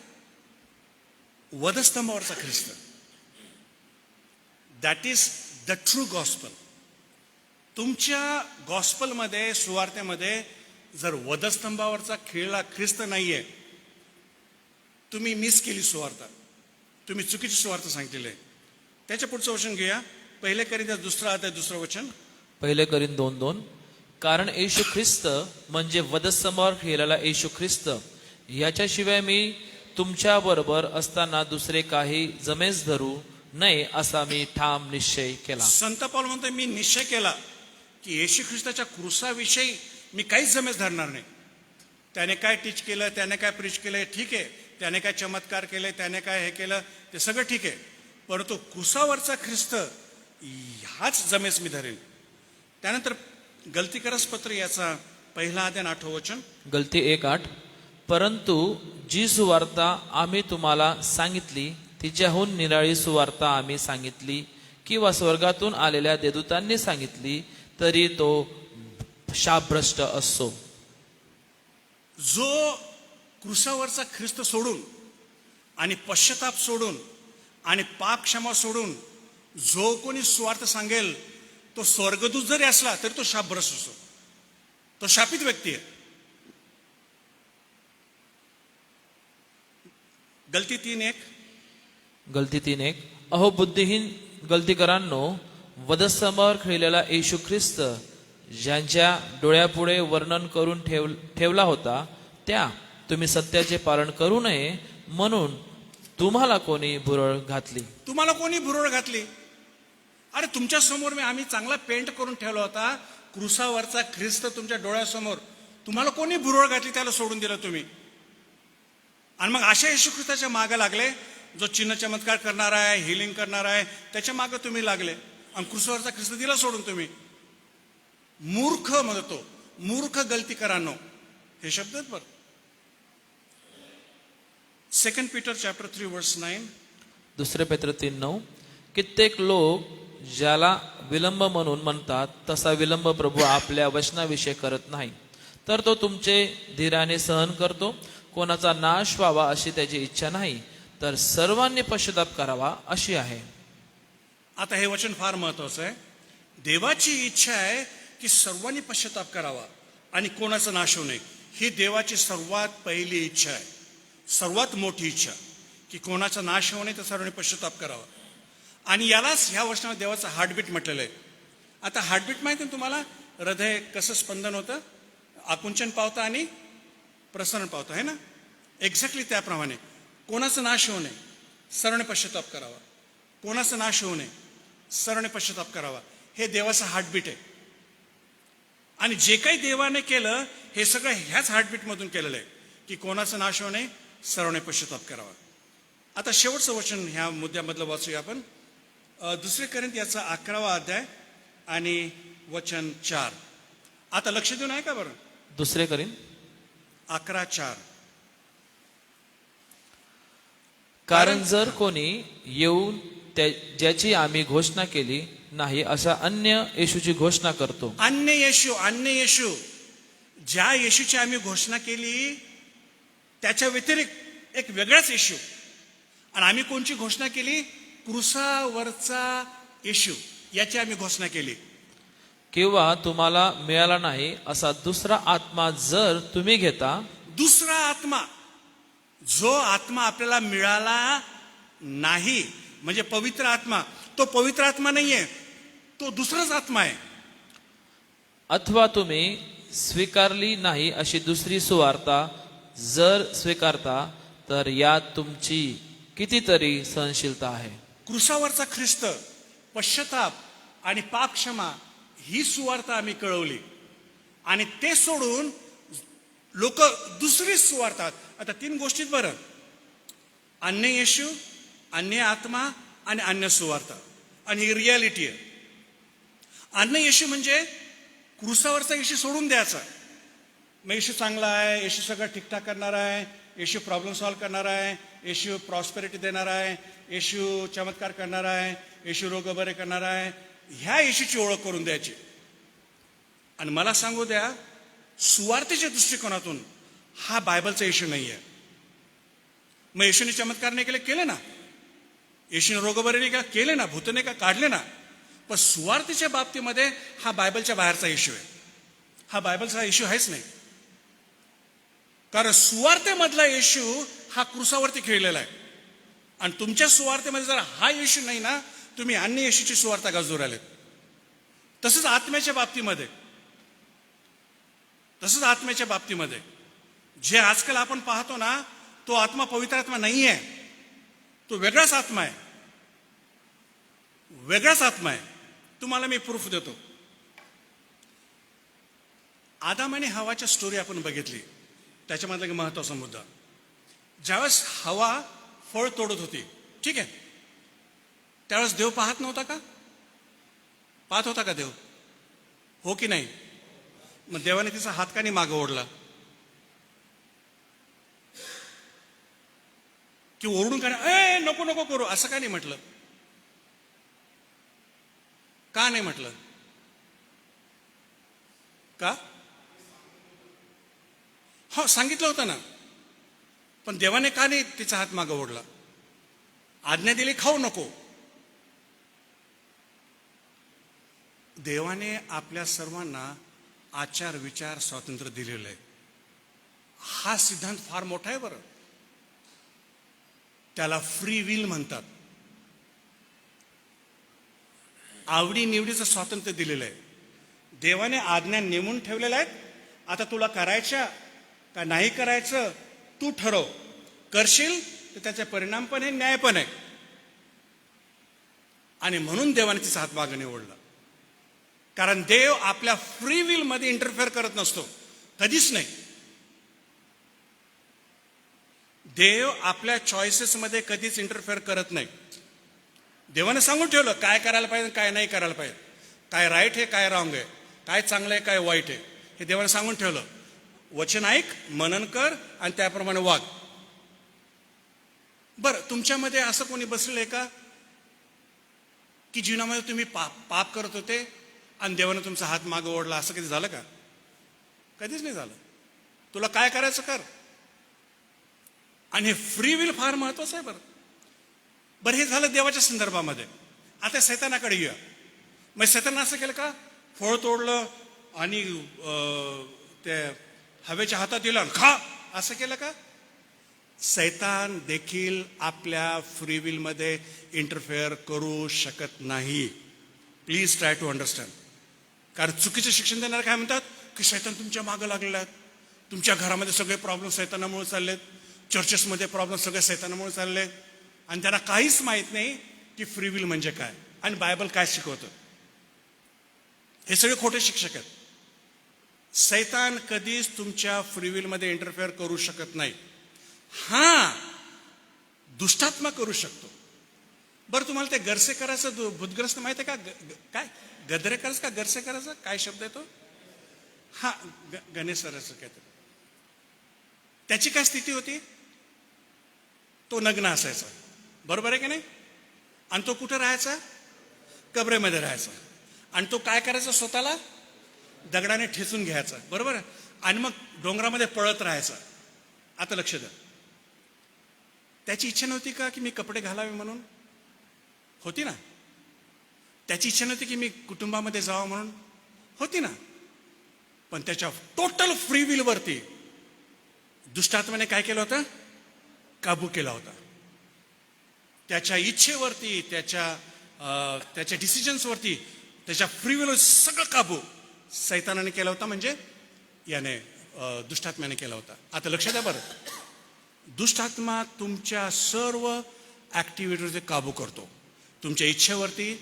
वधस्तंभावरचा ख्रिस्त. That is the true gospel. तुमच्या गॉस्पलमध्ये, सुवार्तेमध्ये जर वधस्तंभावरचा खेळला ख्रिस्त नाहीये, तुम्ही मिस केली सुवार्ता, तुम्ही चुकीची सुवार्ता सांगितलेली आहे. त्याच्या पुढचं वचन घेऊया. 1 कोरिंथ 2:2 वचन. 1 कोरिंथ 2:2. कारण येशू ख्रिस्त म्हणजे वधस्तंभावर खेळलेला येशू ख्रिस्त, याच्याशिवाय मी तुमच्या बरोबर असताना दुसरे काही जमेस धरू नये असा मी ठाम निश्चय केला. संत पौल म्हणतो मी निश्चय केला की येशू ख्रिस्ताच्या क्रूसाविषयी मी काहीच जमेस धरणार नाही. त्याने काय टीच केलं, त्याने काय प्रीच केलं, ठीक आहे. त्याने काय चमत्कार केले, त्याने काय हे केलं, ते सगळं ठीक आहे. परंतु क्रूसावरचा ख्रिस्त हाच जमेस मी धरेन. त्यानंतर गलतीकरस पत्र याचा 1:8 वचन. गलती 1:8. परंतु जी सुवार्ता आम्ही तुम्हाला सांगितली तिच्याहून निराळी सुवार्ता आम्ही सांगितली किंवा स्वर्गातून आलेल्या देवदूतांनी सांगितली तरी तो शापभ्रष्ट असो. जो क्रूसावरचा ख्रिस्त सोडून आणि पश्चाताप सोडून आणि पाप क्षमा सोडून जो कोणी सुवार्थ सांगेल, तो स्वर्गदूत जरी असला तरी तो शापभ्रष्ट असो, तो शापित व्यक्ती आहे. गलती 3:1. गलती 3:1. अहो बुद्धिहीन गलतीकरांनो, वधस्तंभावर खेळलेला येशू ख्रिस्त ज्यांच्या डोळ्यापुढे वर्णन करून ठेवला होता, त्या तुम्ही सत्याचे पालन करू नये म्हणून तुम्हाला कोणी भुरळ घातली. तुम्हाला कोणी भुरळ घातली? अरे तुमच्या समोर आम्ही चांगला पेंट करून ठेवला होता, क्रूसावरचा ख्रिस्त तुमच्या डोळ्यासमोर, तुम्हाला कोणी भुरळ घातली, त्याला सोडून दिलं तुम्ही. आणि मग अशा येशू ख्रिस्ताच्या मागे लागले, जो चिन्ह चमत्कार करणार आहे, हिलिंग करणार आहे, त्याच्या मागे तुम्ही लागले आणि क्रूसावरचा ख्रिस्त दिला सोडून तुम्ही. मूर्ख म्हणतो, मूर्ख गलतीकरांनो, हे शब्द आहेत बरं. 2 Peter chapter 3 verse 9. दुसरे पेत्र 3:9. कित्येक लोक ज्याला विलंब म्हणून म्हणतात, तसा विलंब प्रभू आपल्या वचनाविषयी करत नाही, तर तो तुमचे धीराने सहन करतो. कोणाचा नाश व्हावा अशी त्याची इच्छा नाही, तर सर्वांनी पश्चाताप करावा अशी आहे. आता हे वचन फार महत्वाचं आहे. देवाची इच्छा आहे की सर्वांनी पश्चाताप करावा आणि कोणाचा नाश होऊ नये. ही देवाची सर्वात पहिली इच्छा आहे, सर्वात मोठी इच्छा, की कोणाचा नाश होऊ नये तर सर्वांनी पश्चाताप करावा. आणि यालाच ह्या वचनात देवाचं हार्टबीट म्हटलेलं आहे. आता हार्टबीट माहिती आहे तुम्हाला, हृदय कसं स्पंदन होतं, आकुंचन पावतं आणि प्रसरण पावतं, आहे ना. एक्झॅक्टली त्याप्रमाणे कोणाचा नाश होऊ नये, सर्वांनी पश्चाताप करावा. कोणाचा नाश होऊ नये, सर्वांनी पश्चाताप करावा, हे देवाचं हार्टबीट आहे. आणि जे काही देवाने केलं हे सगळं ह्याच हार्टबीटमधून केलेलं आहे, की कोणाचा नाश होऊ नये, सर्वांनी पश्चाताप करावा. आता शेवटचं वचन ह्या मुद्द्यामधलं वाचूया आपण. 2 कोरिंथियाचा 11वा अध्याय आणि वचन 4. आता लक्ष देऊन आहे का बरं. 2 कोरिंथ 11:4. कारण जर कोणी येऊन ज्याची आम्ही घोषणा केली नाही अशा अन्य येशूची घोषणा करतो. अन्य येशू, ज्या येशूची आम्ही घोषणा केली त्याच्या व्यतिरिक्त एक वेगळाच येशू. आणि आम्ही कोणची घोषणा केली, क्रूसावरचा येशू, याची आम्ही घोषणा केली. किंवा तुम्हाला मिळाला नाही असा दुसरा आत्मा जर तुम्ही घेता. दुसरा आत्मा, जो आत्मा आपल्याला मिळाला नाही, म्हणजे पवित्र आत्मा, तो पवित्र आत्मा नाहीये, तो दुसराच आत्मा आहे. अथवा तुम्ही स्वीकारली नाही अशी दुसरी सुवार्ता जर स्वीकारता, तर यात तुमची कितीतरी सहनशीलता आहे. क्रूसावरचा ख्रिस्त, पश्चाताप आणि पाप क्षमा, ही सुवार्ता आम्ही कळवली. आणि ते सोडून लोक दुसरी सुवार्ता. आता 3 गोष्टीत बरं, अन्य येशू, अन्य आत्मा आणि अन्य सुवार्ता. आणि ही रियालिटी आहे. अन्य येशू म्हणजे क्रूसावरचा येशू सोडून द्यायचा. मग येशू चांगला आहे, येशू सगळं ठीकठाक करणार आहे, येशू प्रॉब्लेम सॉल्व्ह करणार आहे, येशू प्रॉस्पेरिटी देणार आहे, येशू चमत्कार करणार आहे, येशू रोग बरे करणार आहे, ह्या येशूची ओळख करून द्यायची. आणि मला सांगू द्या, सुवार्तेच्या दृष्टिकोनातून हा बायबलचा येशू नाही आहे. मग येशूने चमत्कार नाही केले ना, येशूने रोग बरे नाही का केले ना, भूतने का काढले ना, पण सुवार्तेच्या बाबतीमध्ये हा बायबलच्या बाहेरचा येशू आहे. हा बायबलचा येशू आहेच नाही. कारण सुवार्तेमधला येशू हा क्रूसावरती खेळलेला आहे. आणि तुमच्या सुवार्तेमध्ये जर हा येशू नाही ना, तुम्ही अन्य येशूची सुवार्ता गाजू राहिलेत. तसंच आत्म्याच्या बाबतीमध्ये जे आजकाल आपण पाहतो ना, तो आत्मा पवित्र आत्मा नाही आहे, तो वेगळाच आत्मा आहे. तुम्हाला मी प्रूफ देतो. आदाम आणि हवाच्या स्टोरी आपण बघितली, त्याच्यामधला एक महत्वाचा मुद्दा. ज्यावेळेस हवा फळ तोडत होती, ठीक आहे, त्यावेळेस देव पाहत नव्हता का? पाहत होता का देव? हो की नाही? मग देवाने तिचा हात का नाही मागं ओढला? की ओरडून का नाही, नको नको करू, असं का नाही म्हटलं? का नाही म्हटलं? का? हो, सांगितलं होतं ना, पण देवाने का नाही तिचा हात मागं ओढला? आज्ञा दिली खाऊ नको. देवाने आपल्या सर्वांना आचार विचार स्वातंत्र्य दिलेलं आहे. हा सिद्धांत फार मोठा आहे बरं. त्याला फ्री विल म्हणतात. आवडी निवडीचं स्वातंत्र्य दिलेलं आहे. देवाने आज्ञा नेमून ठेवलेल्या आहेत. आता तुला करायच्या का नाही करायचं तू ठरव. करशील तर त्याचे परिणाम पण आहे, न्याय पण आहे. आणि म्हणून देवाने तिचा हात मागे निवडला. कारण देव आपल्या फ्री विल मध्ये इंटरफेअर करत नसतो, कधीच नाही. देव आपल्या चॉईसेसमध्ये कधीच इंटरफेअर करत नाही. देवाने सांगून ठेवलं काय करायला पाहिजे काय नाही करायला पाहिजे, काय राईट आहे काय रॉंग आहे, काय चांगलं आहे काय वाईट आहे, हे देवाने सांगून ठेवलं. वचन ऐक, मनन कर आणि त्याप्रमाणे वाग. बरं, तुमच्यामध्ये असं कोणी बसलेलं आहे का की जीवनामध्ये तुम्ही पाप करत होते आणि देवाने तुमचा हात मागे ओढला? असं कधी झालं का? कधीच नाही झालं. तुला काय करायचं कर. आणि हे फ्री विल फार महत्वाचं आहे. बरं हे झालं देवाच्या संदर्भामध्ये. आता सैतानाकडे येऊया. मग सैतानं असं केलं का? फळ तोडलं आणि ते हवेच्या हातात दिलं आणि खा असं केलं का? सैतान देखील आपल्या फ्री विलमध्ये इंटरफेअर करू शकत नाही. Please try to understand. कारण चुकीचं शिक्षण देणारे काय म्हणतात की सैतान तुमच्या मागं लागलेला आहेत, तुमच्या घरामध्ये सगळे प्रॉब्लेम सैतानामुळे चाललेत, चर्चेसमध्ये प्रॉब्लेम सगळे सैतानामुळे चालले, आणि त्यांना काहीच माहीत नाही की फ्री विल म्हणजे काय आणि बायबल काय शिकवतं. हे सगळे खोटे शिक्षक आहेत. सैतान कधीच तुमच्या फ्री विलमध्ये इंटरफेअर करू शकत नाही. हा, दुष्टात्मा करू शकतो. बरं, तुम्हाला ते गरसे करायचं भूतग्रस्त माहिती आहे का? काय गदरे करायचं का गरसे करायचं, काय शब्द आहे तो? हा, गणेशराचं काय तर. त्याची काय स्थिती होती? तो नग्न असायचा, बरोबर आहे की नाही? आणि तो कुठे राहायचा? कबरेमध्ये राहायचा. आणि तो काय करायचा? स्वतःला दगडाने ठेचून घ्यायचा, बरोबर आहे? आणि मग डोंगरामध्ये पळत राहायचा. आता लक्ष द्या, त्याची इच्छा नव्हती का की मी कपडे घालावे म्हणून? होती ना. त्याची इच्छा नव्हती की मी कुटुंबामध्ये जावं म्हणून? होती ना. पण त्याच्या टोटल फ्री विल वरती दुष्टात्म्याने काय केलं होतं? काबू केला होता. त्याच्या इच्छेवरती, त्याच्या डिसिजन्सवरती, त्याच्या फ्री विल सगळं काबू सैतानाने केला होता. म्हणजे याने दुष्टात्म्याने केला होता. आता लक्षात द्या बरं, दुष्टात्मा तुमच्या सर्व ऍक्टिव्हिटीवरती काबू करतो, तुमच्या इच्छेवरती,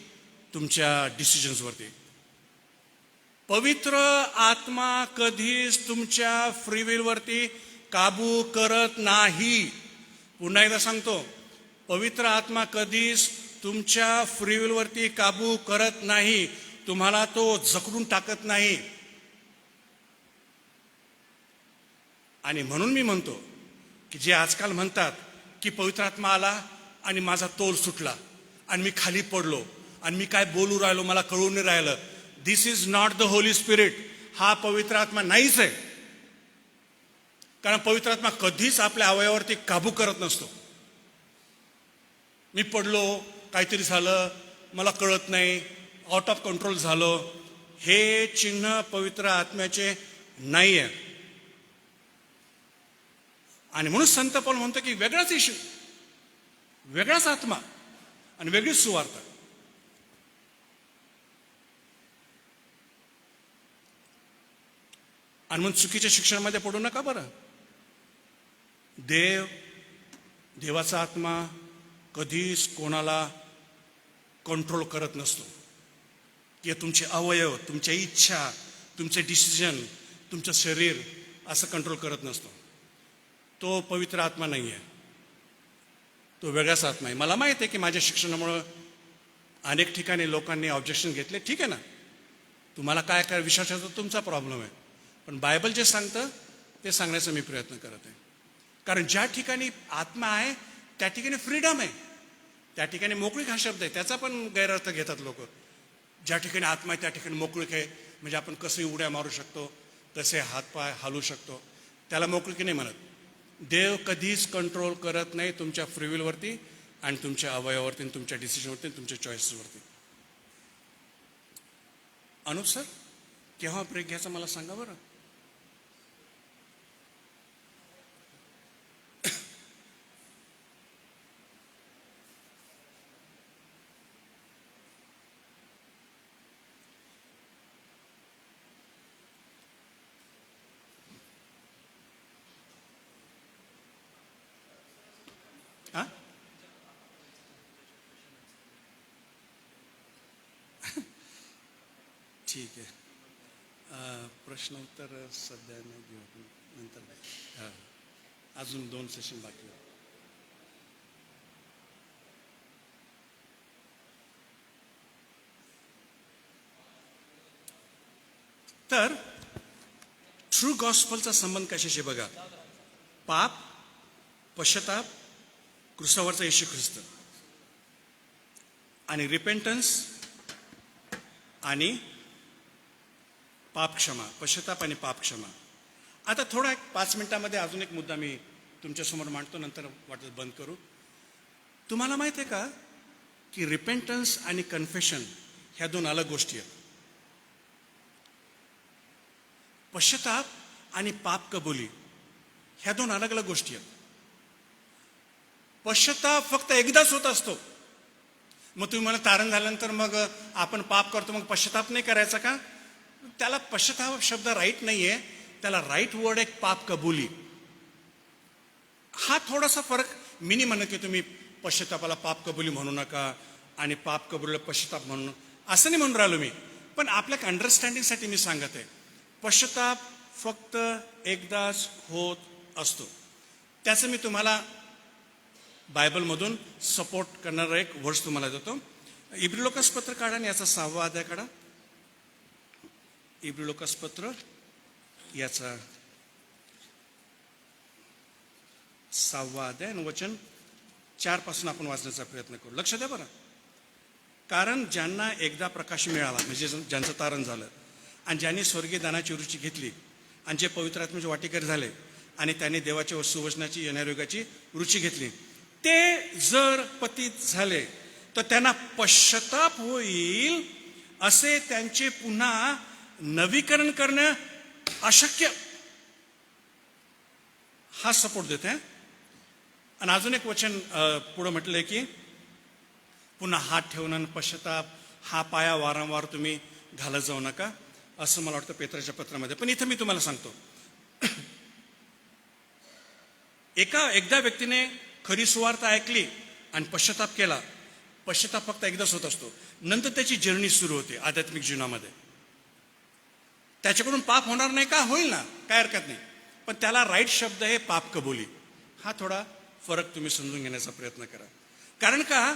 तुमच्या डिसिजन्सवरती. पवित्र आत्मा कधीच तुमच्या फ्री विल वरती काबू करत नाही. पुन्हा एकदा सांगतो, पवित्र आत्मा कधीच तुमच्या फ्री विल वरती काबू करत नाही. तुम्हाला तो जखडून टाकत नाही. आणि म्हणून मी म्हणतो की जे आजकाल म्हणतात की पवित्र आत्मा आला आणि माझा तोल सुटला आणि मी खाली पडलो आणि मी काय बोलू राहिलो मला कळून नाही राहिलं, this is not the holy spirit. हा पवित्र आत्मा नाहीच आहे. कारण पवित्र आत्मा कधीच आपल्या अवयवावरती काबू करत नसतो. मी पडलो, काहीतरी झालं, मला कळत नाही, आउट ऑफ कंट्रोल झालो, हे चिन्ह पवित्र आत्म्याचे नाही आहे. आणि म्हणून संत पौल म्हणतो की वेगळाच इशू, वेगळाच आत्मा आणि वेगळीच सुवार्थ. आणि म्हणून चुकीच्या शिक्षणामध्ये पडू नका बरं. देवाचा आत्मा कधीच कोणाला कंट्रोल करत नसतो. की तुमचे अवयव, तुमच्या इच्छा, तुमचे डिसिजन, तुमचं शरीर असं कंट्रोल करत नसतो. तो पवित्र आत्मा नाही आहे, तो वेगळाच आत्मा आहे. मला माहित आहे की माझ्या शिक्षणामुळं अनेक ठिकाणी लोकांनी ऑब्जेक्शन घेतले. ठीक आहे ना, तुम्हाला काय काय विश्वासाचा तुमचा प्रॉब्लेम आहे. पण बायबल जे सांगतं ते सांगण्याचा मी प्रयत्न करत आहे. कारण ज्या ठिकाणी आत्मा आहे त्या ठिकाणी फ्रीडम आहे, त्या ठिकाणी मोकळीक हा शब्द आहे. त्याचा पण गैरअर्थ घेतात लोक. ज्या ठिकाणी आत्मा आहे त्या ठिकाणी मोकळीक आहे, म्हणजे आपण कसंही उड्या मारू शकतो, तसे हातपाय हलवू शकतो, त्याला मोकळीक नाही म्हणत. देव कधीच कंट्रोल करत नाही तुमच्या फ्री विलवरती आणि तुमच्या अवयवावरती, तुमच्या डिसिजनवरती, तुमच्या चॉईसेसवरती. अनुप सर, केव्हा ब्रेक घ्यायचा मला सांगा बरं. हा, ठीक आहे. प्रश्न उत्तर सध्या नाही घेऊ आपण, नंतर. हां, अजून 2 सेशन बाकी आहे. तर ट्रू गॉस्पलचा संबंध कशाशी बघा. पाप, पश्चाताप, क्रुसावरचा येशू ख्रिस्त आणि रिपेंटन्स आणि पापक्षमा, पश्चाताप आणि पापक्षमा. आता थोडा 5 मिनिटामध्ये अजून एक मुद्दा मी तुमच्यासमोर मांडतो, नंतर वाटत बंद करू. तुम्हाला माहिती आहे का की रिपेंटन्स आणि कन्फेशन ह्या 2 अलग गोष्टी आहेत. पश्चाताप आणि पाप कबुली ह्या 2 अलग अलग गोष्टी आहेत. पश्चाताप फक्त एकदाच होत असतो. मग तुम्ही मला तारण झाल्यानंतर मग आपण पाप करतो, मग पश्चाताप नाही करायचा का? त्याला पश्चाताप शब्द राईट नाहीये, त्याला राईट वर्ड एक पाप कबुली. हा थोडासा फरक. मी नाही म्हणत की तुम्ही पश्चातापाला पाप कबुली म्हणू नका आणि पाप कबुलीला पश्चाताप म्हणू, असं नाही म्हणून राहिलो मी. पण आपल्या अंडरस्टँडिंगसाठी मी सांगत आहे, पश्चाताप फक्त एकदाच होत असतो. त्याचं मी तुम्हाला बायबलमधून सपोर्ट करणारा एक वर्ष तुम्हाला देतो. इब्री लोकास पत्र काढा आणि याचा 6वा अध्याय काढा. इब्री लोकास पत्र याचा 6वा अध्याय आणि वचन 4 पासून आपण वाचण्याचा प्रयत्न करू. लक्ष द्या बरं. कारण ज्यांना एकदा प्रकाश मिळाला, म्हणजे ज्यांचं तारण झालं आणि ज्यांनी स्वर्गीय दानाची रुची घेतली आणि जे पवित्र आत्म्याचे वाटेकरी झाले आणि त्यांनी देवाच्या सुवचनाची येणाऱ्युगाची रुची घेतली, ते जर पतित झाले तर त्यांना पश्चाताप होईल, असे त्यांचे पुन्हा नवीकरण करणं अशक्य. हा सपोर्ट देते. आणि अजून एक वचन पुढं म्हटलंय की पुन्हा हात ठेवणं पश्चाताप हा पाया वारंवार तुम्ही घालत जाऊ नका, असं मला वाटतं पेत्राच्या पत्रामध्ये. पण इथं मी तुम्हाला सांगतो, एकदा व्यक्तीने खरी सुवार्थ ऐकली आणि पश्चाताप केला. पश्चाताप फक्त एकदाच होत असतो, नंतर त्याची जर्नी सुरू होते आध्यात्मिक जीवनामध्ये. त्याच्याकडून पाप होणार नाही का? होईल ना, काय हरकत नाही. पण त्याला राईट शब्द आहे पाप कबुली. हा थोडा फरक तुम्ही समजून घेण्याचा प्रयत्न करा. कारण का,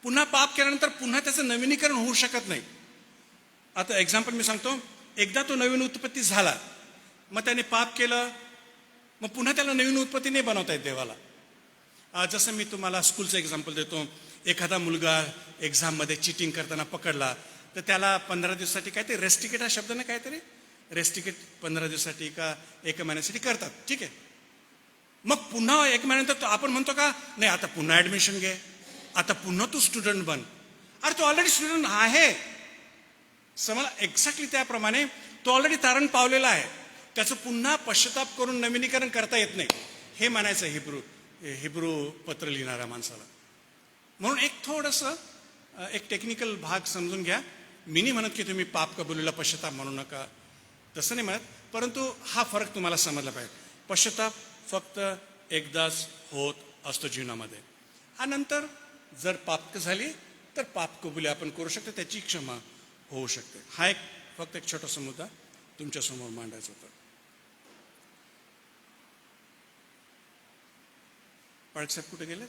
पुन्हा पाप केल्यानंतर पुन्हा त्याचं नवीनीकरण होऊ शकत नाही. आता एक्झाम्पल मी सांगतो. एकदा तो नवीन उत्पत्ती झाला, मग त्याने पाप केलं, मग पुन्हा त्याला नवीन उत्पत्ती नाही बनवता येत देवाला. जसं मी तुम्हाला स्कूलचं एक्झाम्पल देतो. एखादा मुलगा एक्झाममध्ये चिटिंग करताना पकडला तर त्याला 15 दिवसासाठी काय ते रेस्टिकेट हा शब्द ना, काहीतरी रेस्टिकेट 15 दिवसासाठी का 1 महिन्यासाठी करतात. ठीक आहे. मग पुन्हा 1 महिन्यानंतर आपण म्हणतो का नाही आता पुन्हा ऍडमिशन घे, आता पुन्हा तू स्टुडंट बन. अरे तो ऑलरेडी स्टुडंट आहे. समजा एक्झॅक्टली त्याप्रमाणे तो ऑलरेडी तारण पावलेला आहे. त्याचं पुन्हा पश्चाताप करून नवीनीकरण करता येत नाही, हे म्हणायचं हिब्रू पत्र लिहिणाऱ्या माणसाला. म्हणून एक थोडंसं एक टेक्निकल भाग समजून घ्या. मी नाही म्हणत की तुम्ही पाप कबुलीला पश्चाताप म्हणू नका, तसं नाही म्हणत. परंतु हा फरक तुम्हाला समजला पाहिजे. पश्चाताप फक्त एकदाच होत असतो जीवनामध्ये. हा नंतर जर पाप झाली तर पाप कबुली आपण करू शकतो, त्याची क्षमा होऊ शकते. हा फक्त एक छोटासा मुद्दा तुमच्यासमोर मांडायचा होता. पाळक साहेब कुठे गेले?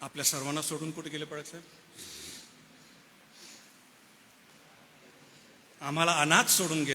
आपल्या सर्वांना सोडून कुठे गेले पाळक साहेब? आम्हाला अनाथ सोडून गेले.